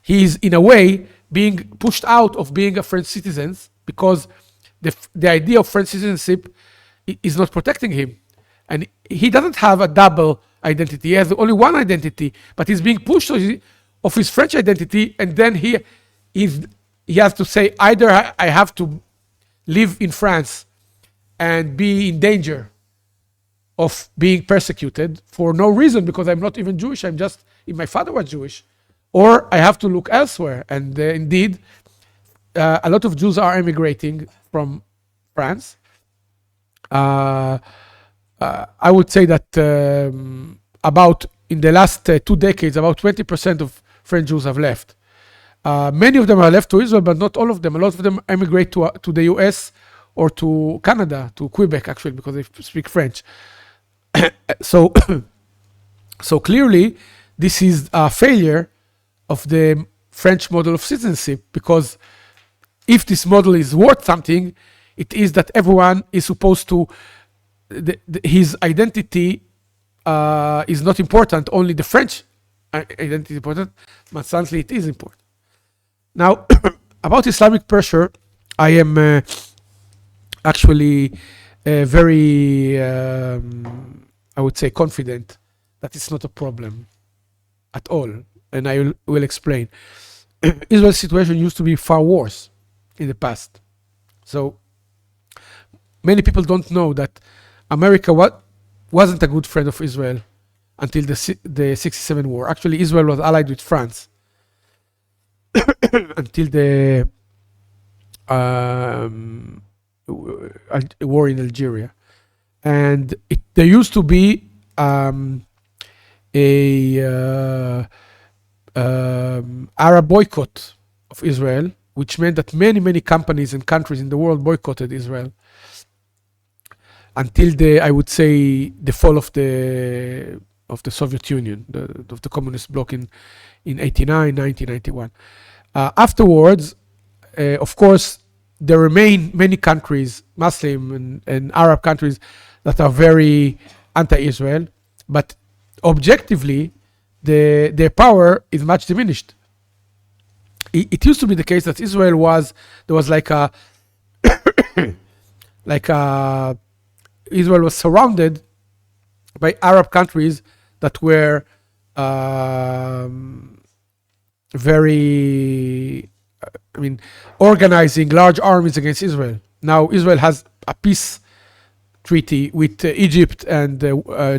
he's in a way being pushed out of being a French citizen, because the idea of French citizenship is not protecting him, and he doesn't have a double identity. He has only one identity, but he's being pushed of his French identity, and then he has to say, either I have to live in France and be in danger of being persecuted for no reason, because I'm not even Jewish, my father was Jewish, or I have to look elsewhere. And indeed, a lot of Jews are emigrating from France. I would say that in the last 2 decades, about 20% of French Jews have left. Many of them are left to Israel, but not all of them. A lot of them emigrate to the US or to Canada, to Quebec, actually, because they speak French. So clearly, this is a failure of the French model of citizenship, because if this model is worth something, it is that everyone is supposed to, his identity is not important, only the French identity is important, but suddenly it is important. Now, about Islamic pressure, I am actually very, I would say, confident that it's not a problem at all, and I will explain. Israel's situation used to be far worse in the past. So many people don't know that America wasn't a good friend of Israel until the 67 war. Actually, Israel was allied with France until the war in Algeria. And there used to be Arab boycott of Israel, which meant that many companies and countries in the world boycotted Israel until I would say the fall of the Soviet Union, of the communist bloc in 1991. Afterwards, of course, there remain many countries, Muslim and Arab countries, that are very anti-Israel, but objectively, their power is much diminished. It used to be the case that Israel there was Israel was surrounded by Arab countries that were very, organizing large armies against Israel. Now Israel has a peace treaty with Egypt and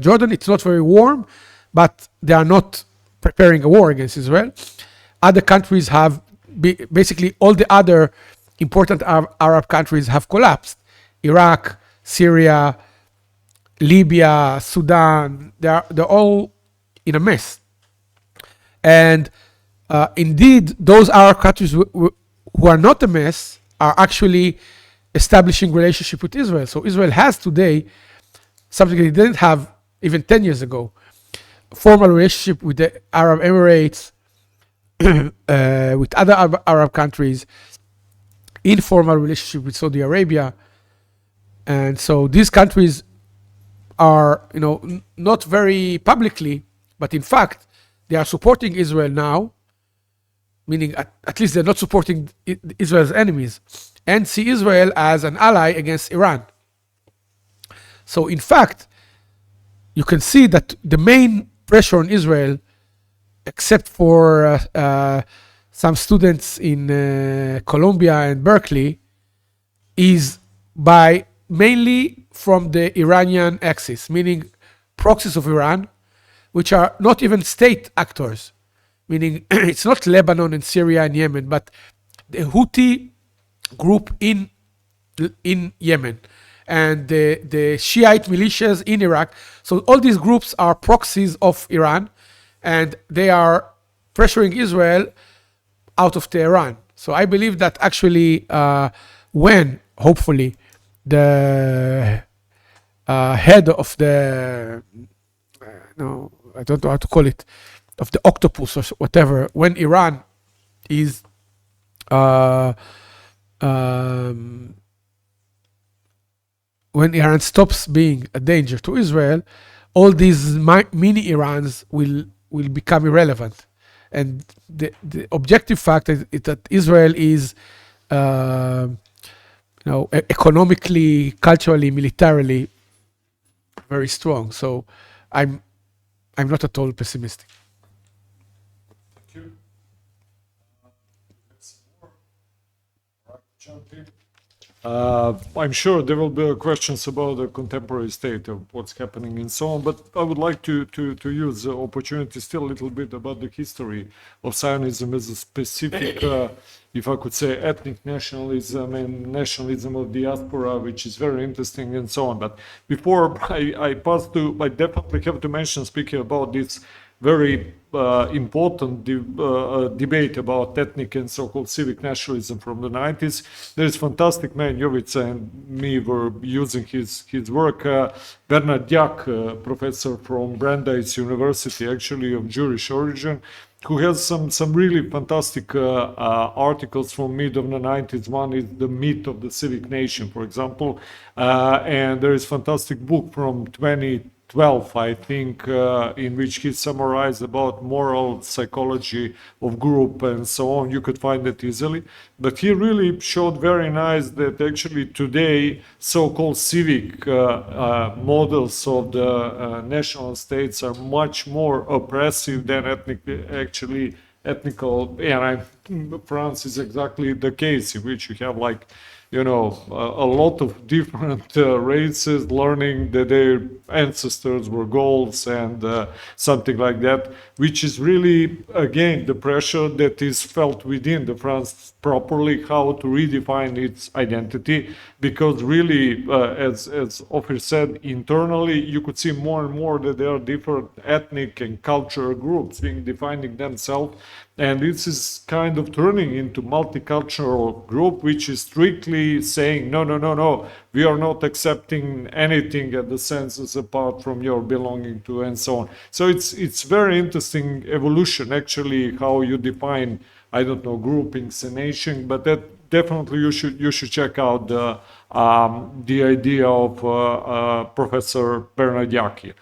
Jordan. It's not very warm, but they are not preparing a war against Israel. Other countries have, basically all the other important Arab countries have collapsed. Iraq, Syria, Libya, Sudan, they're all in a mess. And indeed, those Arab countries who are not a mess are actually establishing relationship with Israel. So Israel has today something they didn't have even 10 years ago. Formal relationship with the Arab Emirates, with other Arab countries, informal relationship with Saudi Arabia. And so these countries are, not very publicly, but in fact, they are supporting Israel now, meaning at least they're not supporting Israel's enemies, and see Israel as an ally against Iran. So in fact, you can see that the main pressure on Israel, except for some students in Columbia and Berkeley, is mainly from the Iranian axis, meaning proxies of Iran, which are not even state actors, meaning it's not Lebanon and Syria and Yemen, but the Houthi group in Yemen and the Shiite militias in Iraq. So all these groups are proxies of Iran, and they are pressuring Israel out of Tehran. So I believe that actually when, hopefully, the head of the, I don't know how to call it, of the octopus or whatever, when Iran is when Iran stops being a danger to Israel, all these mini Irans will become irrelevant. And the objective fact is that Israel is economically, culturally, militarily very strong. So I'm not at all pessimistic. I'm sure there will be questions about the contemporary state of what's happening and so on, but I would like to use the opportunity still a little bit about the history of Zionism as a specific, if I could say, ethnic nationalism and nationalism of diaspora, which is very interesting and so on. But before I pass to, I definitely have to mention, speaking about this very important debate about ethnic and so-called civic nationalism from the 90s. There is fantastic man, Jovica and me were using his work. Bernard Diak, professor from Brandeis University, actually of Jewish origin, who has some really fantastic articles from mid of the 90s. One is The Myth of the Civic Nation, for example. And there is fantastic book from 2012, I think, in which he summarized about moral psychology of group and so on. You could find it easily. But he really showed very nice that actually today so-called civic models of the national states are much more oppressive than ethnical, and France is exactly the case in which you have a lot of different races learning that their ancestors were Gauls and something like that, which is really, again, the pressure that is felt within the France properly, how to redefine its identity, because really, as Ophir said, internally, you could see more and more that there are different ethnic and cultural groups being defining themselves. And this is kind of turning into multicultural group, which is strictly saying, no, we are not accepting anything at the census apart from your belonging to, and so on. So it's very interesting evolution, actually, how you define, I don't know, groupings and nation, but that definitely you should check out the idea of Professor Bernard Diak.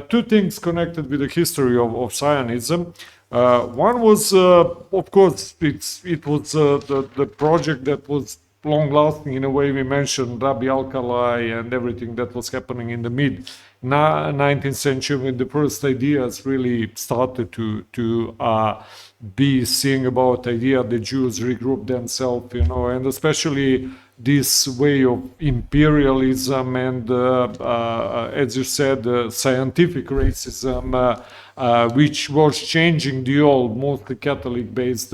Two things connected with the history of Zionism. One was, of course, it was the project that was long-lasting in a way. We mentioned Rabbi Alkali and everything that was happening in the mid-19th century when the first ideas really started to be seeing about idea the Jews regroup themselves, and especially this way of imperialism and, as you said, scientific racism, which was changing the old, mostly Catholic-based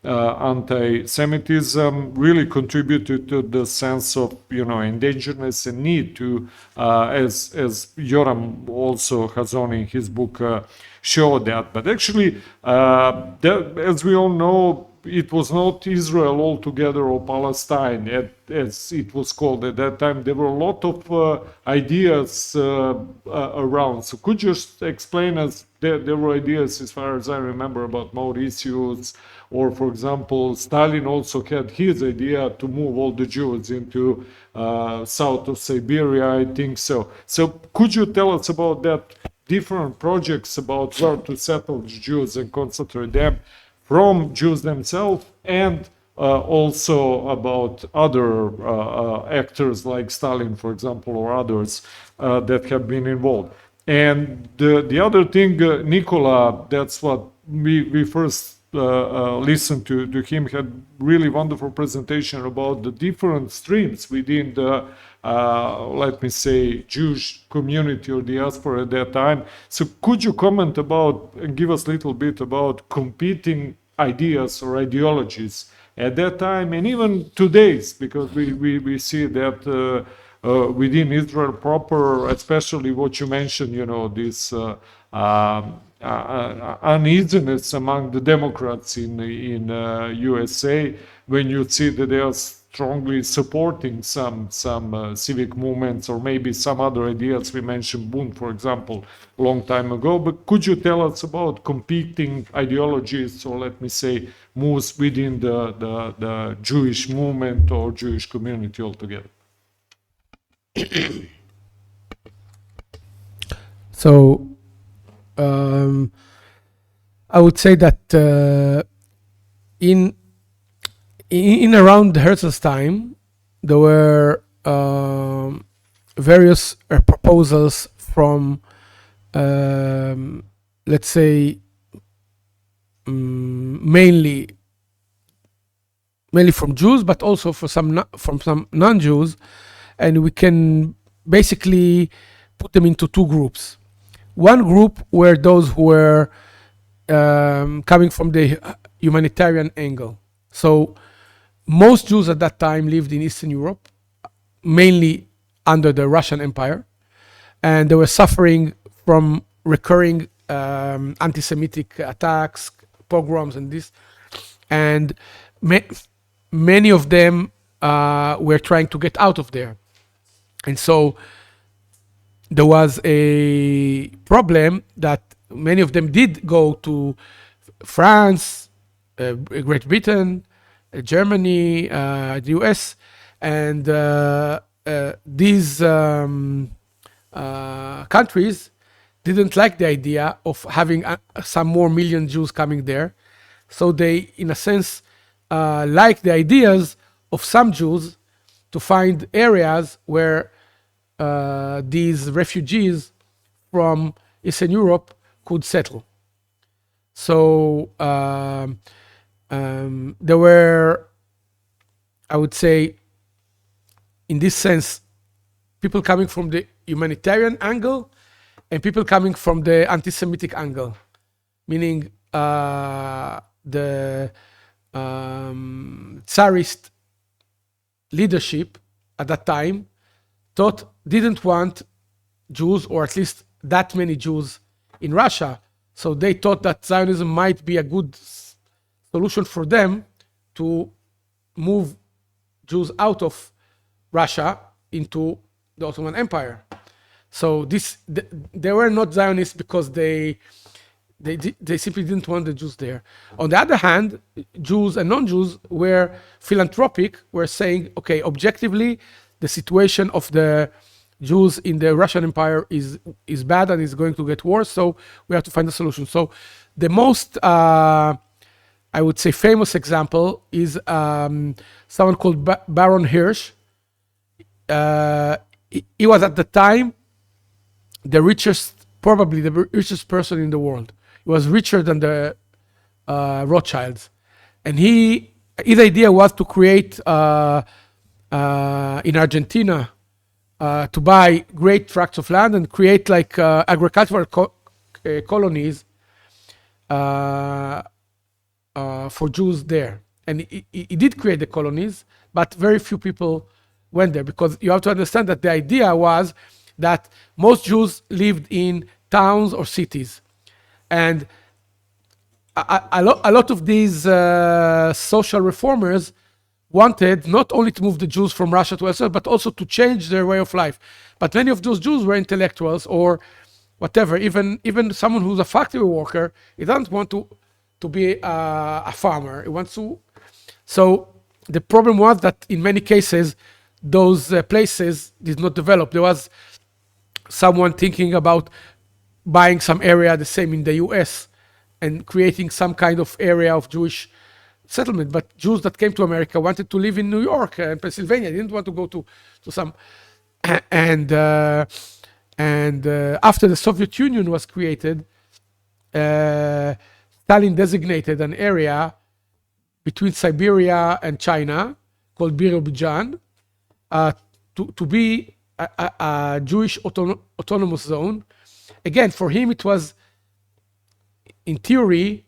anti-Semitism, really contributed to the sense of, endangeredness and need to, as Yoram also has on in his book, show that. But actually, as we all know, it was not Israel altogether or Palestine, as it was called at that time. There were a lot of ideas around. So could you just explain us, there were ideas, as far as I remember, about Mauritius, or for example, Stalin also had his idea to move all the Jews into south of Siberia, I think so. So could you tell us about that, different projects about where to settle the Jews and concentrate them from Jews themselves, and also about other actors like Stalin, for example, or others that have been involved. And the other thing, Nicola, that's what we first listened to him, had really wonderful presentation about the different streams within the, let me say, Jewish community or diaspora at that time. So could you comment about and give us a little bit about competing ideas or ideologies at that time and even today's, because we see that within Israel proper, especially what you mentioned, this uneasiness among the Democrats in USA, when you see that they are strongly supporting some civic movements or maybe some other ideas. We mentioned Bund, for example, a long time ago. But could you tell us about competing ideologies, or let me say, moves within the Jewish movement or Jewish community altogether? So I would say that in around Herzl's time, there were various proposals from, let's say, mainly from Jews, but also from some non-Jews, and we can basically put them into two groups. One group were those who were coming from the humanitarian angle. So most Jews at that time lived in Eastern Europe, mainly under the Russian Empire, and they were suffering from recurring anti-Semitic attacks, pogroms, and this. And many of them were trying to get out of there. And so there was a problem that many of them did go to France, Great Britain, Germany, the US, and these countries didn't like the idea of having some more million Jews coming there. So they, in a sense, liked the ideas of some Jews to find areas where these refugees from Eastern Europe could settle. So there were, I would say, in this sense, people coming from the humanitarian angle and people coming from the anti-Semitic angle, meaning the Tsarist leadership at that time didn't want Jews, or at least that many Jews in Russia. So they thought that Zionism might be a good solution for them to move Jews out of Russia into the Ottoman Empire. So they were not Zionists because they simply didn't want the Jews there. On the other hand, Jews and non-Jews were philanthropic, were saying, okay, objectively, the situation of the Jews in the Russian Empire is bad and is going to get worse, so we have to find a solution. So the most I would say, famous example is someone called Baron Hirsch. He was at the time probably the richest person in the world. He was richer than the Rothschilds. And his idea was to create in Argentina, to buy great tracts of land and create like agricultural colonies for Jews there. And he did create the colonies, but very few people went there, because you have to understand that the idea was that most Jews lived in towns or cities. And a lot of these social reformers wanted not only to move the Jews from Russia to elsewhere, but also to change their way of life. But many of those Jews were intellectuals or whatever, even someone who's a factory worker, he doesn't want to be a farmer. He wants to. So the problem was that in many cases, those places did not develop. There was someone thinking about buying some area, the same in the US, and creating some kind of area of Jewish settlement. But Jews that came to America wanted to live in New York and Pennsylvania. They didn't want to go to some. And after the Soviet Union was created, Stalin designated an area between Siberia and China called Birobidzhan to be a Jewish autonomous zone. Again, for him, it was, in theory,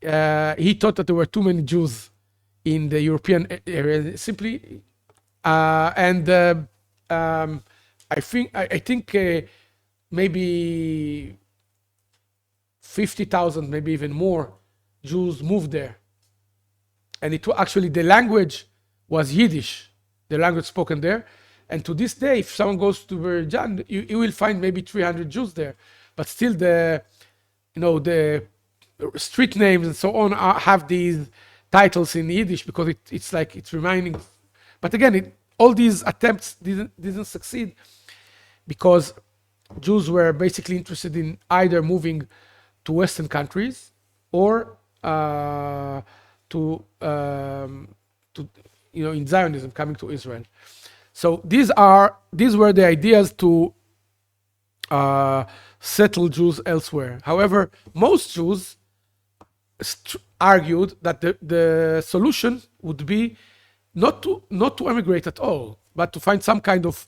he thought that there were too many Jews in the European area. Simply, I think maybe 50,000, maybe even more, Jews moved there. And actually the language was Yiddish, the language spoken there. And to this day, if someone goes to Birobidzhan, you will find maybe 300 Jews there. But still the street names and so on have these titles in Yiddish, because it's reminding. But again, all these attempts didn't succeed, because Jews were basically interested in either moving to Western countries or in Zionism, coming to Israel. So these were the ideas to settle Jews elsewhere. However, most Jews argued that the solution would be not to emigrate at all, but to find some kind of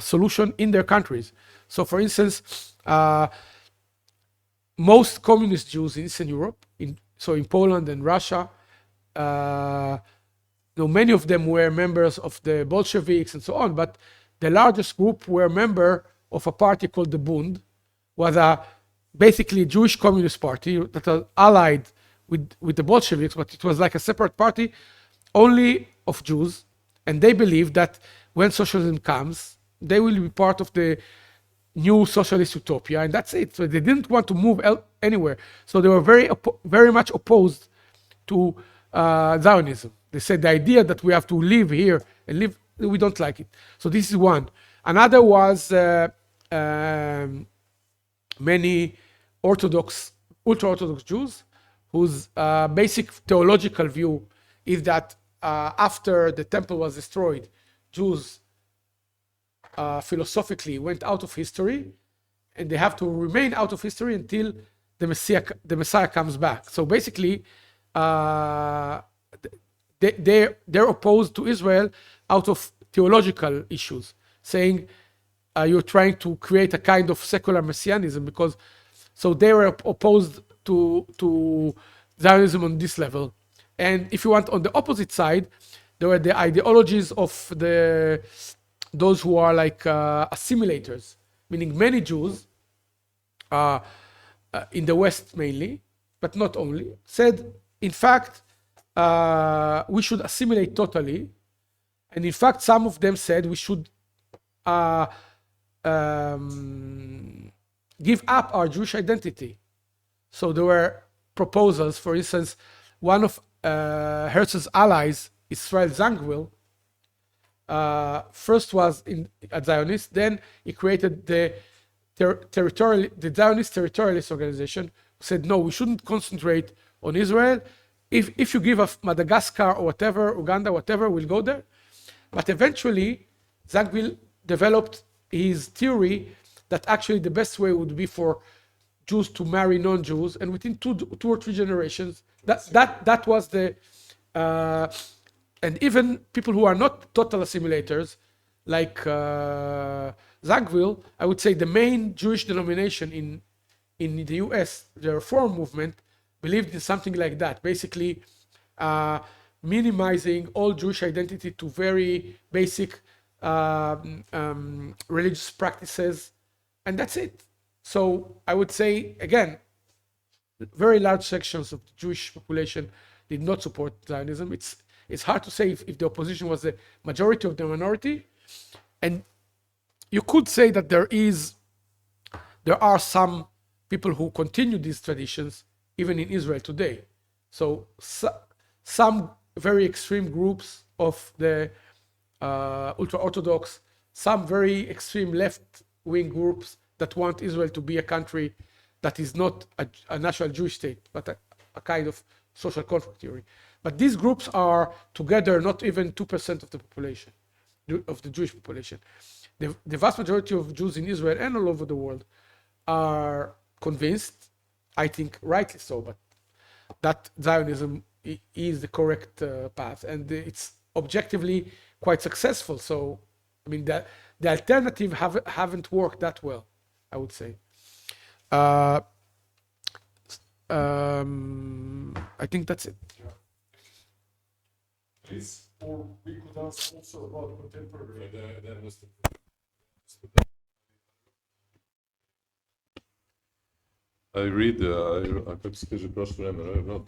solution in their countries. So, for instance, most communist Jews in Eastern Europe, in Poland and Russia, many of them were members of the Bolsheviks and so on, but the largest group were member of a party called the Bund, was basically a Jewish communist party that was allied with the Bolsheviks, but it was like a separate party only of Jews. And they believed that when socialism comes, they will be part of the new socialist utopia, and that's it. So they didn't want to move anywhere. So they were very much opposed to Zionism. They said the idea that we have to live here and live, we don't like it. So this is one. Another was many ultra-Orthodox Jews whose basic theological view is that after the temple was destroyed, Jews philosophically went out of history, and they have to remain out of history until the Messiah comes back. So basically, they're opposed to Israel out of theological issues, saying you're trying to create a kind of secular messianism, so they were opposed to Zionism on this level. And if you want, on the opposite side, there were the ideologies of those who are like assimilators, meaning many Jews in the West mainly, but not only, said, in fact, we should assimilate totally. And in fact, some of them said we should give up our Jewish identity. So there were proposals. For instance, one of Herzl's allies, Israel Zangwill, first was a Zionist, then he created the Zionist Territorialist Organization, who said, no, we shouldn't concentrate on Israel. If you give us Madagascar or whatever, Uganda, whatever, we'll go there. But eventually, Zangwill developed his theory that actually the best way would be for Jews to marry non-Jews, and within two or three generations, that was the, and even people who are not total assimilators, like Zangwill, I would say the main Jewish denomination in the US, the Reform movement, believed in something like that, basically minimizing all Jewish identity to very basic religious practices, and that's it. So I would say, again, very large sections of the Jewish population did not support Zionism. It's hard to say if the opposition was the majority of the minority. And you could say that there are some people who continue these traditions, even in Israel today. So some very extreme groups of the ultra-Orthodox, some very extreme left-wing groups that want Israel to be a country that is not a national Jewish state, but a kind of social contract theory. But these groups are together not even 2% of the population, of the Jewish population. The vast majority of Jews in Israel and all over the world are convinced, I think rightly so, but that Zionism is the correct path, and it's objectively quite successful. So, I mean, the alternative haven't worked that well, I would say. I think that's it. Please, or we could ask also about contemporary. I read, как скажи, прошлое время,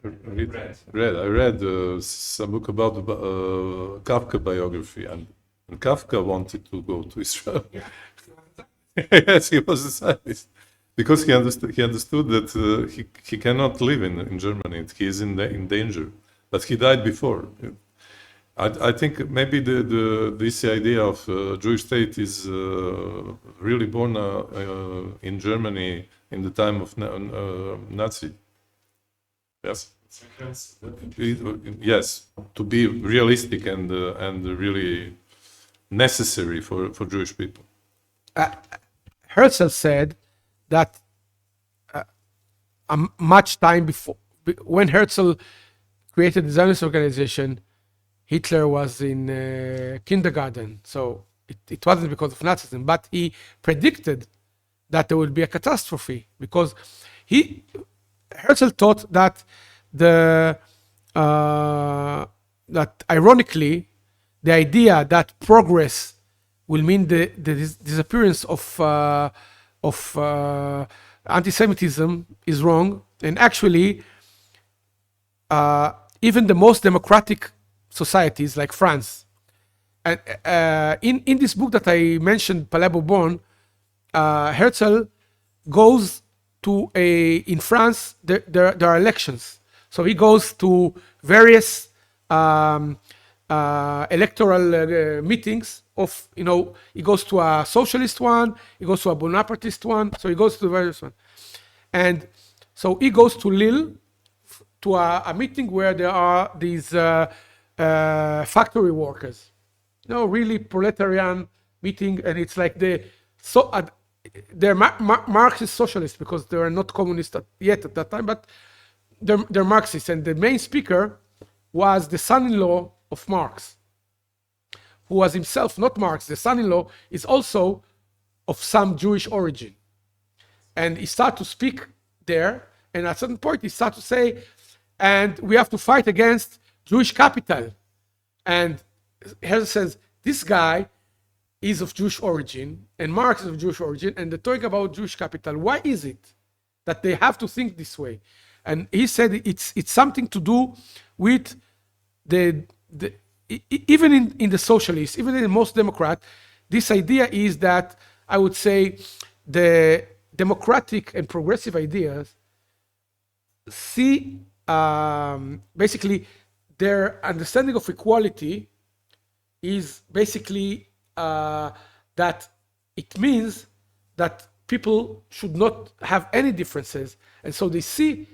I read some book about Kafka biography, and Kafka wanted to go to Israel. Yes, he was a scientist, because he understood that he cannot live in Germany. He is in danger, but he died before. I think maybe this idea of Jewish state is really born in Germany in the time of Nazi. Yes. Yes, to be realistic and really necessary for Jewish people. Herzl said that much time before, when Herzl created the Zionist organization, Hitler was in kindergarten, so it wasn't because of Nazism, but he predicted that there would be a catastrophe, because Herzl thought that that ironically, the idea that progress will mean the disappearance of anti-Semitism is wrong, and actually, even the most democratic societies like France, and in this book that I mentioned, Palais Bourbon, Herzl goes to in France, there are elections. So he goes to various electoral meetings of, he goes to a socialist one, he goes to a Bonapartist one, so he goes to various one. And so he goes to Lille to a meeting where there are these factory workers, really proletarian meeting, and it's like they're Marxist socialists, because they are not communist yet at that time, but they're Marxists, and the main speaker was the son-in-law of Marx, who was himself not Marx. The son-in-law is also of some Jewish origin, and he started to speak there, and at a certain point he started to say, and we have to fight against Jewish capital. And Herzl says, this guy is of Jewish origin, and Marx is of Jewish origin, and they're talking about Jewish capital. Why is it that they have to think this way? And he said it's something to do with even in the socialists, even in the most Democrat, this idea is that, I would say, the democratic and progressive ideas see basically their understanding of equality is basically that it means that people should not have any differences, and so they see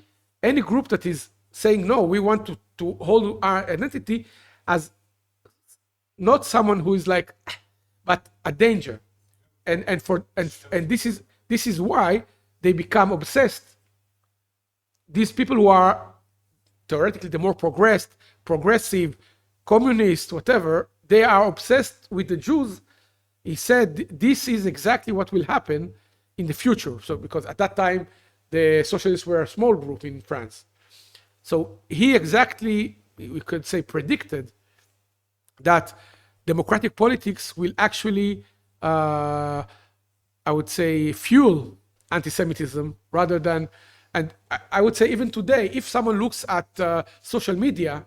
any group that is saying, no, we want to hold our identity as not someone who is like, but a danger. And this is why they become obsessed. These people who are theoretically the more progressive, communist, whatever, they are obsessed with the Jews. He said this is exactly what will happen in the future. So because at that time, the socialists were a small group in France. So he exactly, we could say, predicted that democratic politics will actually, I would say, fuel anti-Semitism rather than, and I would say even today, if someone looks at social media,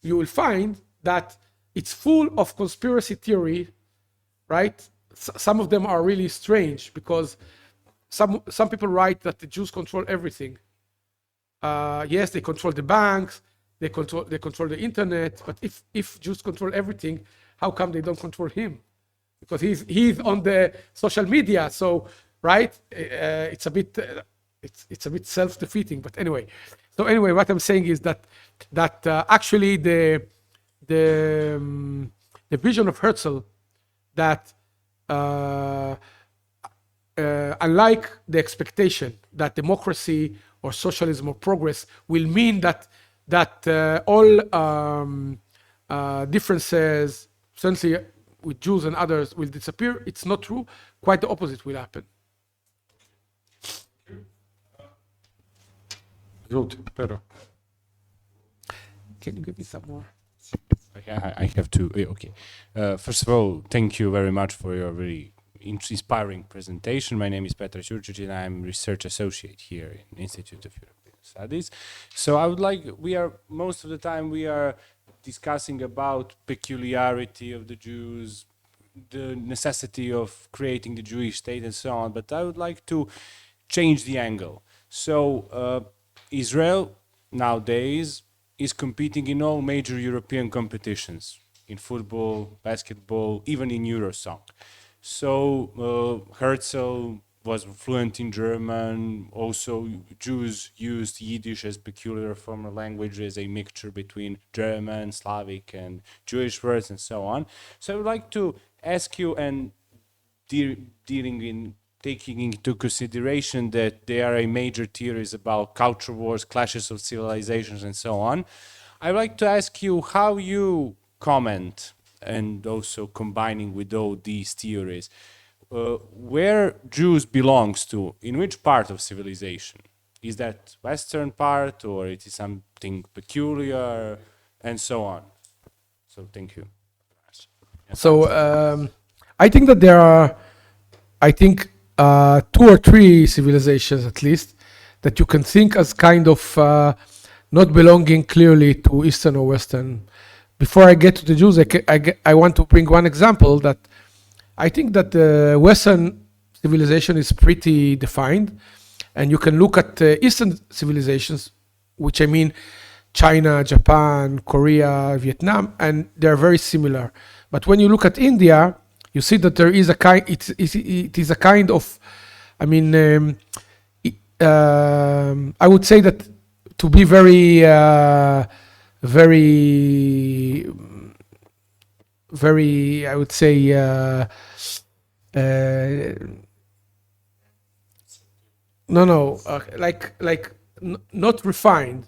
you will find that it's full of conspiracy theory, right? Some of them are really strange because some people write that the Jews control everything. Yes, they control the banks, they control the internet, but if Jews control everything, how come they don't control him? Because he's on the social media, so right? It's a bit self-defeating. But anyway, what I'm saying is that actually the vision of Herzl that unlike the expectation that democracy or socialism or progress will mean that all differences, essentially with Jews and others, will disappear. It's not true. Quite the opposite will happen. Pedro. Can you give me some more? I have to. Okay. First of all, thank you very much for your very inspiring presentation. My name is Petar Jurčić and I'm research associate here in Institute of European Studies. So I would like, most of the time we are discussing about peculiarity of the Jews, the necessity of creating the Jewish state and so on, but I would like to change the angle. So Israel nowadays is competing in all major European competitions, in football, basketball, even in Eurosong. So Herzl was fluent in German. Also, Jews used Yiddish as peculiar formal language, as a mixture between German, Slavic, and Jewish words, and so on. So I would like to ask you, and taking into consideration that there are major theories about culture wars, clashes of civilizations, and so on, I would like to ask you how you comment, and also combining with all these theories, where Jews belongs to, in which part of civilization? Is that Western part, or it is something peculiar, and so on? So thank you. So I think that there are, 2 or 3 civilizations at least that you can think as kind of not belonging clearly to Eastern or Western. Before I get to the Jews, I want to bring one example that I think that the Western civilization is pretty defined, and you can look at Eastern civilizations, which I mean China, Japan, Korea, Vietnam, and they're very similar. But when you look at India, you see that there is a kind. It is a kind of, I mean, I would say that to be very, I would say, not refined.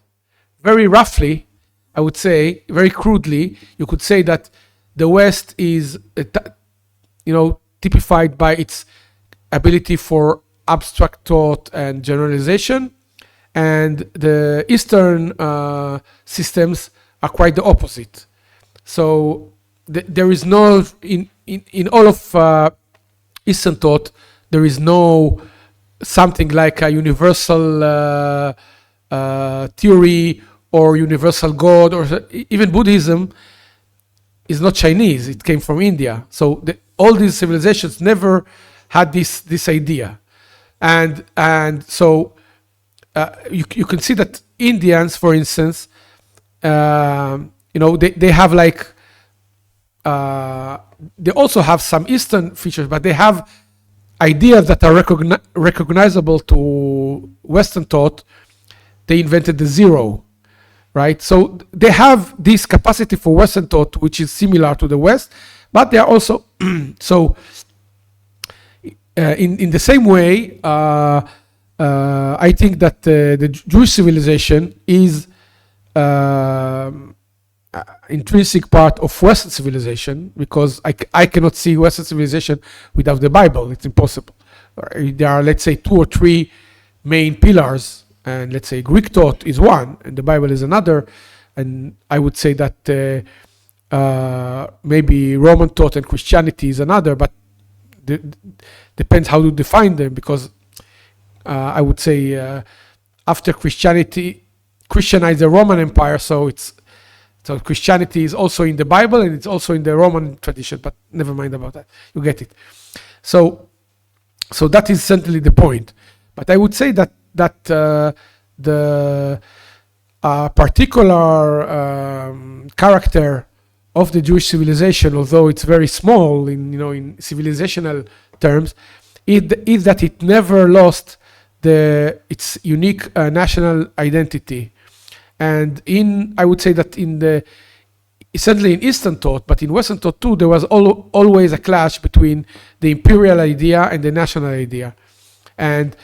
Very roughly, I would say, very crudely, you could say that the West is, typified by its ability for abstract thought and generalization, and the Eastern systems are quite the opposite. So there is no, in all of Eastern thought, there is no something like a universal theory or universal God, or even Buddhism is not Chinese, it came from India. So all these civilizations never had this idea. And so you can see that Indians, for instance, they have like, they also have some Eastern features, but they have ideas that are recognizable to Western thought. they invented the zero, right? So they have this capacity for Western thought, which is similar to the West, but they are also so. In the same way, I think that the Jewish civilization is intrinsic part of Western civilization, because I cannot see Western civilization without the Bible. It's impossible. There are, let's say, 2 or 3 main pillars, and let's say Greek thought is one, and the Bible is another, and I would say that maybe Roman thought and Christianity is another, but depends how to define them, because I would say after Christianity Christianized the Roman Empire, so Christianity is also in the Bible and it's also in the Roman tradition, but never mind about that. You get it. So that is certainly the point. But I would say that the particular character of the Jewish civilization, although it's very small in civilizational terms, is that it never lost its unique national identity. And I would say that certainly in Eastern thought, but in Western thought too, there was always a clash between the imperial idea and the national idea. And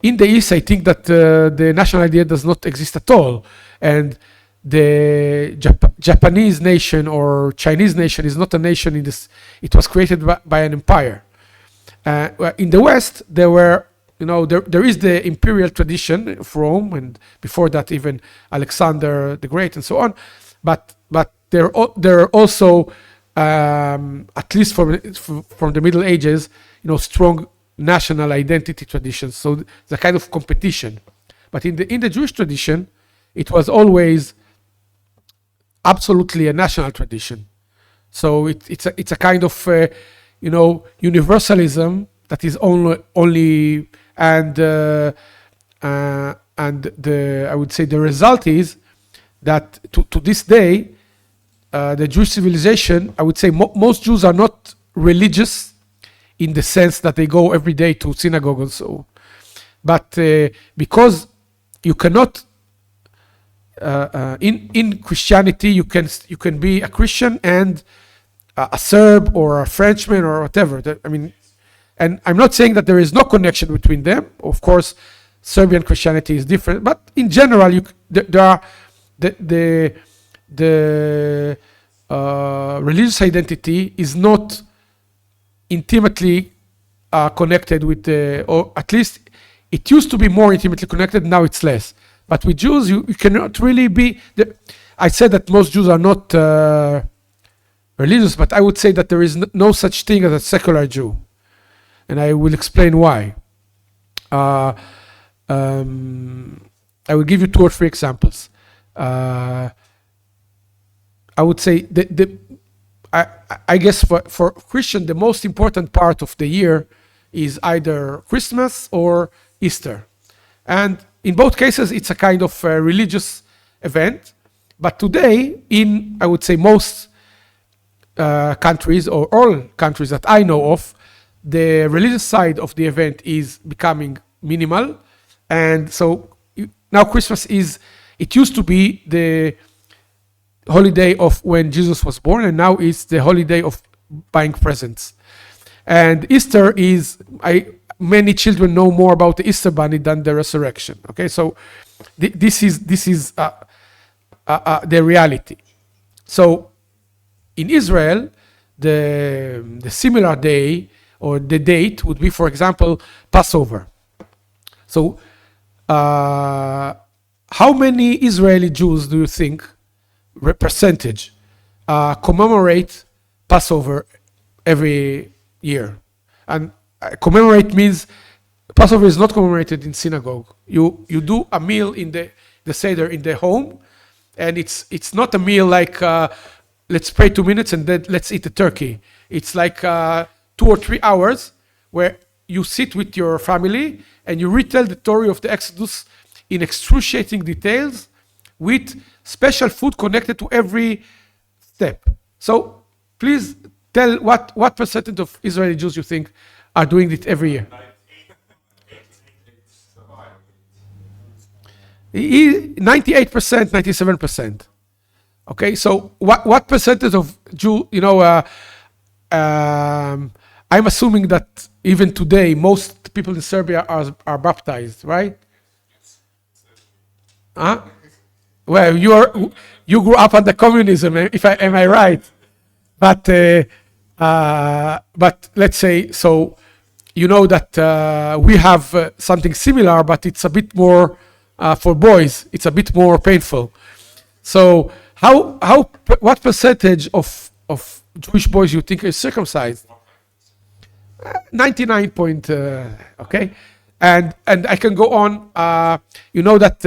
in the East, I think that the national idea does not exist at all. And the Japanese nation or Chinese nation is not a nation it was created by an empire. In the West, there is the imperial tradition of Rome, and before that even Alexander the Great and so on. But there are also, at least from the Middle Ages, strong national identity traditions. So the kind of competition. But in the Jewish tradition, it was always absolutely a national tradition. So it's a kind of universalism that is only and I would say the result is that to this day, the Jewish civilization, I would say most Jews are not religious in the sense that they go every day to synagogue and so on. But because you cannot, in Christianity, you can be a Christian and a Serb or a Frenchman or whatever. And I'm not saying that there is no connection between them. Of course, Serbian Christianity is different, but in general, there are the religious identity is not intimately connected with or at least it used to be more intimately connected. Now it's less. But with Jews, you cannot really be. I said that most Jews are not religious, but I would say that there is no such thing as a secular Jew. And I will explain why. I will give you 2 or 3 examples. I would say I guess for Christian, the most important part of the year is either Christmas or Easter. And in both cases, it's a kind of religious event. But today, in, I would say, most countries or all countries that I know of, the religious side of the event is becoming minimal. And so now Christmas it used to be the holiday of when Jesus was born, and now it's the holiday of buying presents. And Easter many children know more about the Easter bunny than the resurrection. Okay, so this is the reality. So in Israel, the similar day or the date would be, for example, Passover. So how many Israeli Jews do you think, percentage, commemorate Passover every year? And commemorate means Passover is not commemorated in synagogue. You do a meal in the Seder in the home, and it's not a meal like let's pray 2 minutes and then let's eat a turkey. It's like 2 or 3 hours where you sit with your family and you retell the story of the Exodus in excruciating details with special food connected to every step. So please tell what percentage of Israeli Jews you think are doing it every year. 98%, 97%. Okay, so what percentage of Jew, I'm assuming that even today, most people in Serbia are baptized, right? Huh? Well, you grew up under communism, am I right? But let's say, so you know that we have something similar, but it's a bit more for boys. It's a bit more painful. So what percentage of Jewish boys you think is circumcised? 99 point, okay, and I can go on. You know that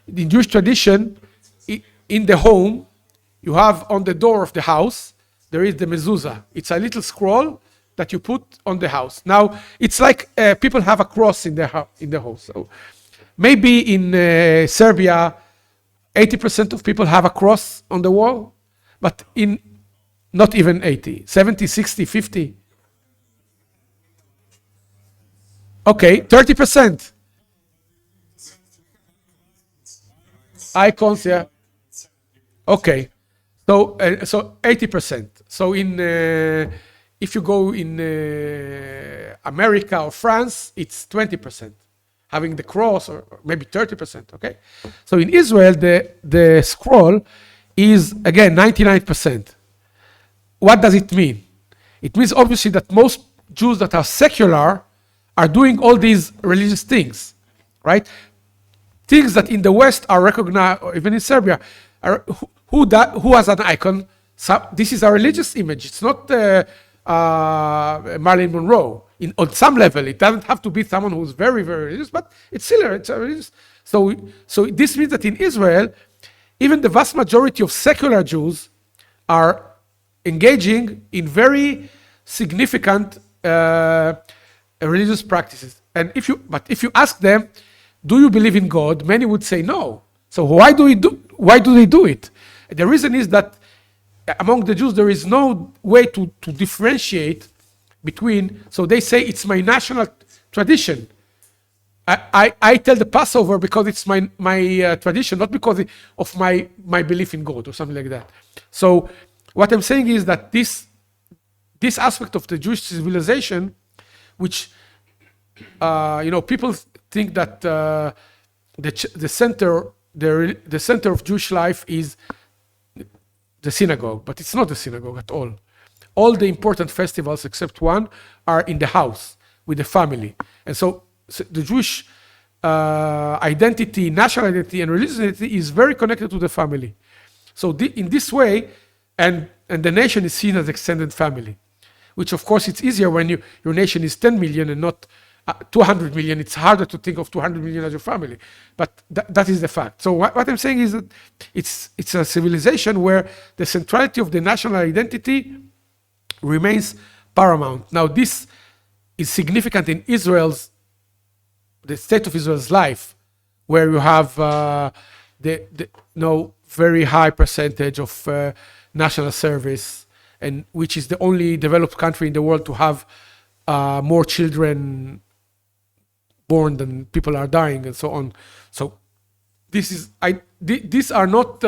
in Jewish tradition, in the home, you have on the door of the house there is the mezuzah. It's a little scroll that you put on the house. Now it's like people have a cross in the house. So maybe in Serbia, 80% of people have a cross on the wall, but in not even 80, 70, 60, 50. Okay, 30%. Icons, yeah. Okay, so 80%. So if you go in America or France, it's 20%, having the cross, or maybe 30%. Okay, so in Israel, the scroll is again 99%. What does it mean? It means obviously that most Jews that are secular are doing all these religious things, right? Things that in the West are recognized, or even in Serbia, who has an icon? So this is a religious image. It's not Marilyn Monroe. On some level, it doesn't have to be someone who's very, very religious, but it's still religious. So this means that in Israel, even the vast majority of secular Jews are engaging in very significant religious practices. And if you ask them, do you believe in God? Many would say no. So why do they do it? The reason is that among the Jews there is no way to differentiate between. So they say it's my national tradition. I tell the Passover because it's my tradition, not because of my belief in God or something like that. So what I'm saying is that this aspect of the Jewish civilization, which people think that the center of Jewish life is the synagogue, but it's not the synagogue at all. All the important festivals except one are in the house with the family, and so the Jewish identity, national identity, and religious identity is very connected to the family. So in this way, and the nation is seen as extended family, which of course it's easier when your nation is 10 million and not 200 million. It's harder to think of 200 million as your family, but that is the fact. So what I'm saying is that it's a civilization where the centrality of the national identity remains paramount. Now this is significant in the state of Israel's life, where you have very high percentage of national service, and which is the only developed country in the world to have more children born than people are dying, and so on. So these are not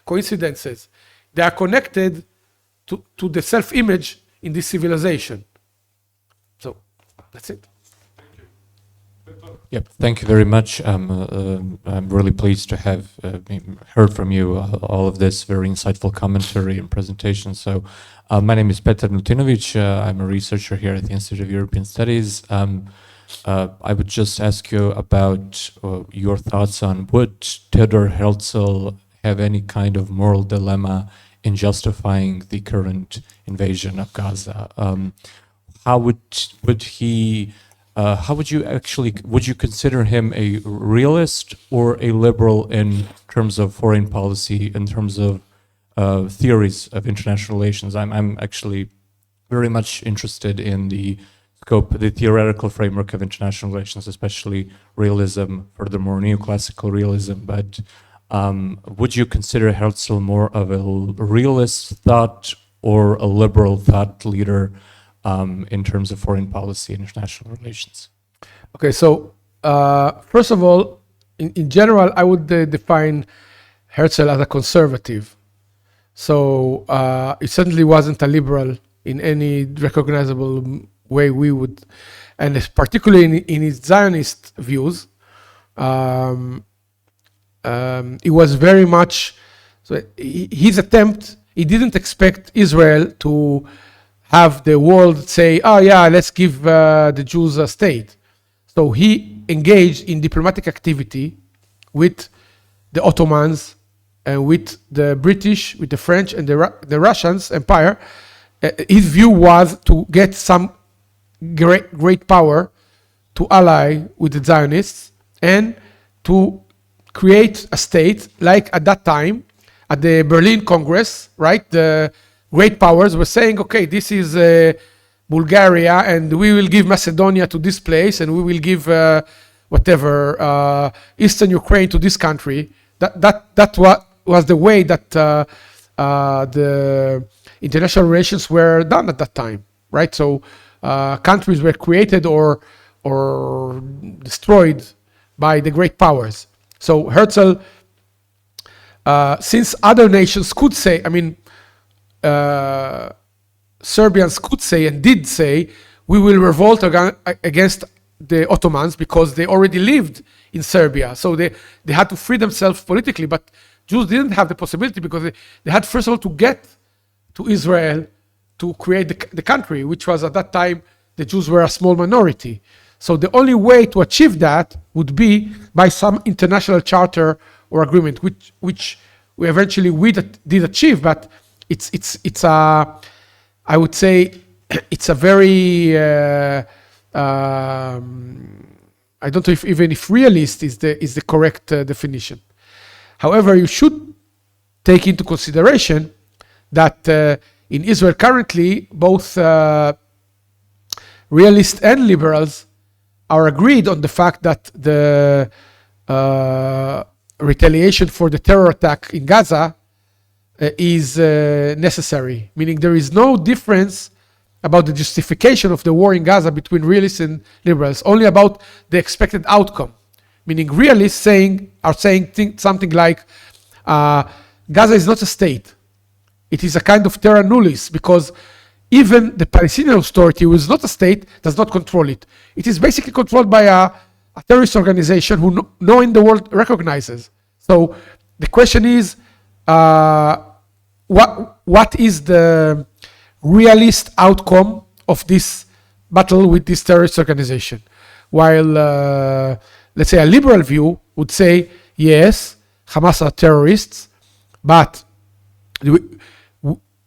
coincidences. They are connected to the self-image in this civilization. So that's it. Yep, thank you very much. I'm really pleased to have heard from you all of this very insightful commentary and presentation. So my name is Petar Milutinovic. I'm a researcher here at the Institute of European Studies. I would just ask you about your thoughts on, would Theodor Herzl have any kind of moral dilemma in justifying the current invasion of Gaza? How would you consider him a realist or a liberal in terms of foreign policy, in terms of theories of international relations? I'm actually very much interested in the scope, the theoretical framework of international relations, especially realism, furthermore neoclassical realism. But would you consider Herzl more of a realist thought or a liberal thought leader in terms of foreign policy and international relations? Okay, so first of all, in general, I would define Herzl as a conservative. So it certainly wasn't a liberal in any recognizable way we would, and particularly in his Zionist views, it was very much, so his attempt, he didn't expect Israel to have the world say, oh yeah, let's give the Jews a state. So he engaged in diplomatic activity with the Ottomans and with the British, with the French and the Russians Empire. His view was to get some great power to ally with the Zionists and to create a state like at that time at the Berlin Congress, right? The great powers were saying, okay, this is Bulgaria and we will give Macedonia to this place and we will give Eastern Ukraine to this country. That was the way that the international relations were done at that time, right? So countries were created or destroyed by the great powers. So Herzl, since other nations could say, I mean, Serbians could say and did say, we will revolt against the Ottomans because they already lived in Serbia. So they had to free themselves politically, but Jews didn't have the possibility because they had first of all to get to Israel to create the country, which was at that time, the Jews were a small minority. So the only way to achieve that would be by some international charter or agreement, which we eventually did achieve, but it's a, I would say, it's a very, I don't know if realist is the correct definition. However, you should take into consideration that in Israel currently, both realists and liberals are agreed on the fact that the retaliation for the terror attack in Gaza is necessary, meaning there is no difference about the justification of the war in Gaza between realists and liberals, only about the expected outcome. Meaning realists are saying something like, Gaza is not a state. It is a kind of terra nullius because even the Palestinian Authority, who is not a state, does not control it. It is basically controlled by a terrorist organization who no one in the world recognizes. So the question is, what is the realist outcome of this battle with this terrorist organization? While, let's say, a liberal view would say, yes, Hamas are terrorists, but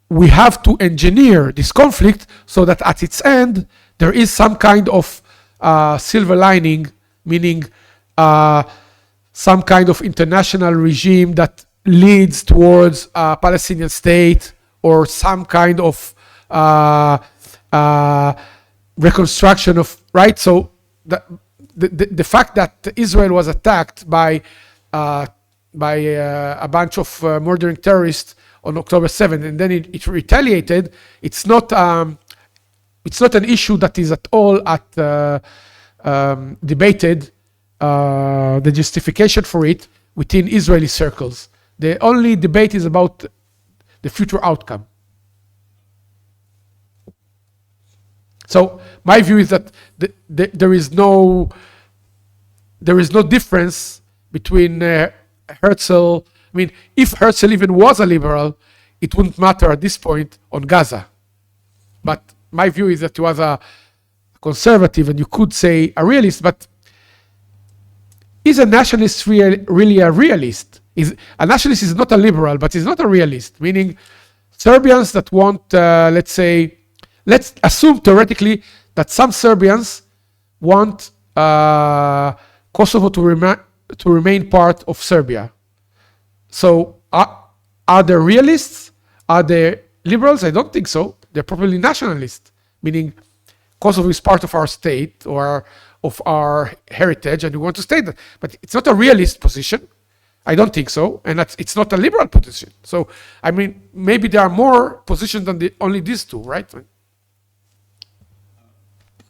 we have to engineer this conflict so that at its end, there is some kind of silver lining, meaning some kind of international regime that leads towards a Palestinian state or some kind of reconstruction of, right? So the fact that Israel was attacked by a bunch of murdering terrorists on October 7th, and then it retaliated, it's not an issue that is at all debated, the justification for it within Israeli circles. The only debate is about the future outcome. So my view is that there is no difference between Herzl. I mean, if Herzl even was a liberal, it wouldn't matter at this point on Gaza. But my view is that he was a conservative, and you could say a realist, but is a nationalist really a realist? A nationalist is not a liberal, but he's not a realist, meaning Serbians that want, let's assume theoretically that some Serbians want Kosovo to remain part of Serbia. So are they realists? Are they liberals? I don't think so. They're probably nationalists, meaning Kosovo is part of our state or of our heritage, and we want to stay there. But it's not a realist position. I don't think so. And it's not a liberal position. So, I mean, maybe there are more positions than only these two, right?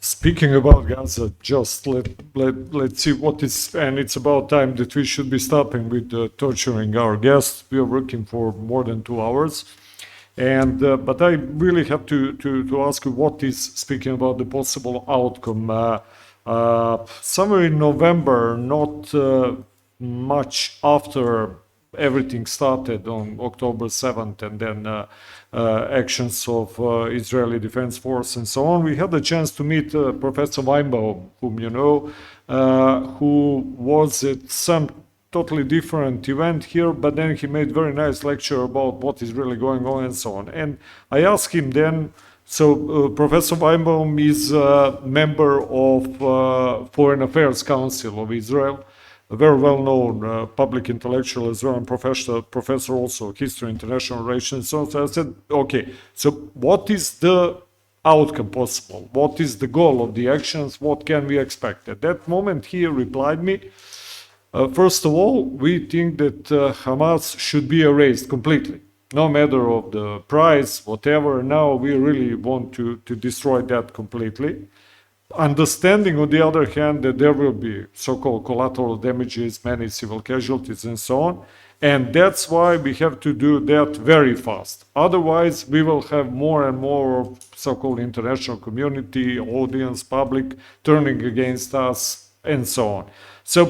speaking about Gaza, just let's see what is, and it's about time that we should be stopping with torturing our guests. We are working for more than 2 hours. And but I really have to ask you what is, speaking about the possible outcome. Somewhere in November, not much after everything started on October 7th, and then actions of Israeli Defense Force and so on, we had the chance to meet Professor Weinbaum, whom you know, who was at some totally different event here, but then he made very nice lecture about what is really going on and so on. And I asked him then, so Professor Weinbaum is a member of Foreign Affairs Council of Israel, a very well-known public intellectual as well, and professor also, history, international relations. So I said, okay, so what is the outcome possible? What is the goal of the actions? What can we expect? At that moment, he replied me, first of all, we think that Hamas should be erased completely, no matter of the price, whatever. Now we really want to destroy that completely. Understanding, on the other hand, that there will be so-called collateral damages, many civil casualties, and so on. And that's why we have to do that very fast. Otherwise, we will have more and more so-called international community, audience, public turning against us, and so on. So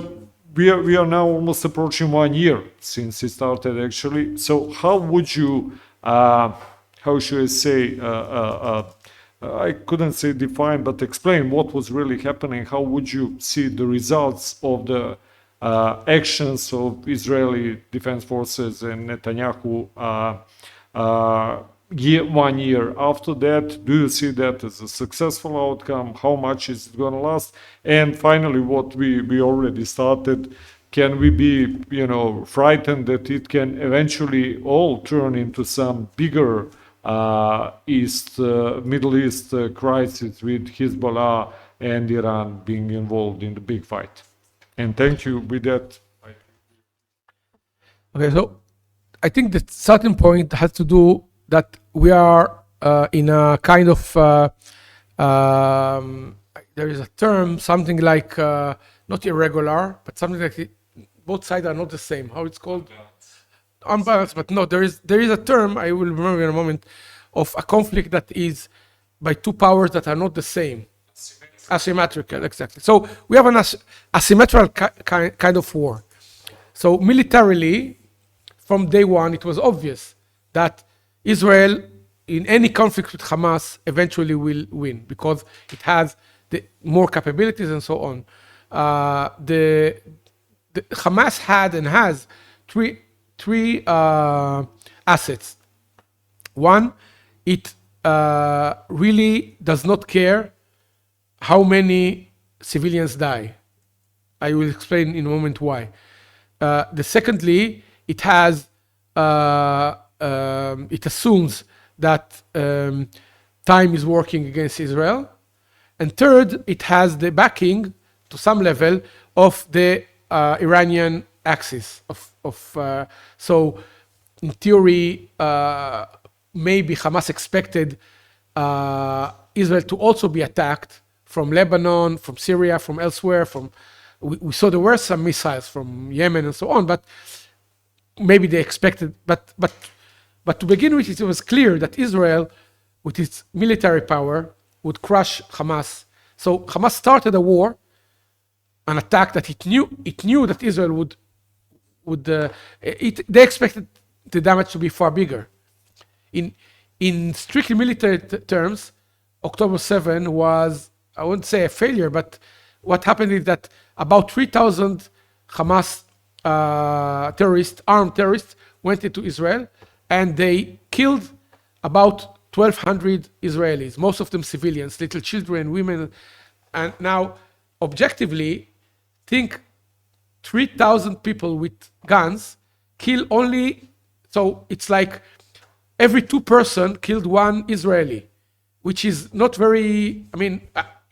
we are now almost approaching 1 year since it started, actually. So how would you, how should I say, I couldn't say define, but explain what was really happening. How would you see the results of the actions of Israeli Defense Forces and Netanyahu 1 year after that? Do you see that as a successful outcome? How much is it going to last? And finally, what we already started, can we be, frightened that it can eventually all turn into some bigger Middle East crisis with Hezbollah and Iran being involved in the big fight? And thank you with that. Okay, so I think the starting point has to do that we are in a kind of, there is a term, something like, not irregular, but something like both sides are not the same. How it's called? Unbalanced, but no, there is a term, I will remember in a moment, of a conflict that is by two powers that are not the same. Asymmetrical, exactly. So we have an asymmetrical kind of war. So militarily, from day one, it was obvious that Israel, in any conflict with Hamas, eventually will win because it has the more capabilities and so on. The Hamas had and has three assets. One, it really does not care how many civilians die. I will explain in a moment why. Secondly, it has it assumes that time is working against Israel, and third, it has the backing to some level of the Iranian axis so in theory, maybe Hamas expected Israel to also be attacked from Lebanon, from Syria, from elsewhere. We saw there were some missiles from Yemen and so on, but maybe they expected. But to begin with, it was clear that Israel, with its military power, would crush Hamas. So Hamas started a war, an attack that it knew that Israel they expected the damage to be far bigger. In strictly military terms, October 7 was, I wouldn't say a failure, but what happened is that about 3,000 Hamas armed terrorists went into Israel, and they killed about 1,200 Israelis, most of them civilians, little children, women. And now, objectively, think 3,000 people with guns kill only, so it's like every 2 persons killed 1 Israeli, which is not very,